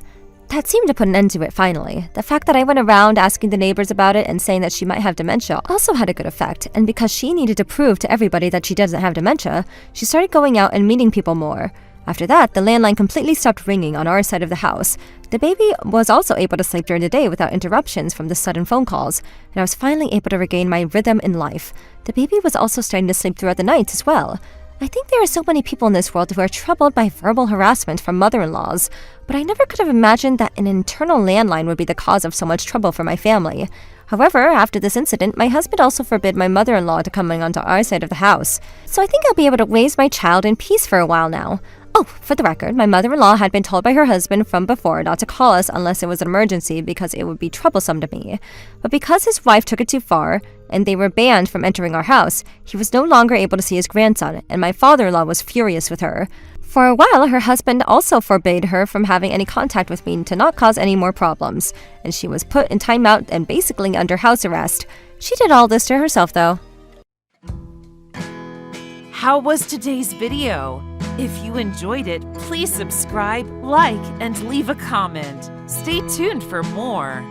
That seemed to put an end to it finally. The fact that I went around asking the neighbors about it and saying that she might have dementia also had a good effect, and because she needed to prove to everybody that she doesn't have dementia, she started going out and meeting people more. After that, the landline completely stopped ringing on our side of the house. The baby was also able to sleep during the day without interruptions from the sudden phone calls, and I was finally able to regain my rhythm in life. The baby was also starting to sleep throughout the night as well. I think there are so many people in this world who are troubled by verbal harassment from mother-in-laws, but I never could have imagined that an internal landline would be the cause of so much trouble for my family. However, after this incident, my husband also forbid my mother-in-law to come onto our side of the house, so I think I'll be able to raise my child in peace for a while now. Oh, for the record, my mother-in-law had been told by her husband from before not to call us unless it was an emergency because it would be troublesome to me. But because his wife took it too far, and they were banned from entering our house, he was no longer able to see his grandson, and my father-in-law was furious with her. For a while, her husband also forbade her from having any contact with me to not cause any more problems, and she was put in timeout and basically under house arrest. She did all this to herself, though. How was today's video? If you enjoyed it, please subscribe, like, and leave a comment. Stay tuned for more.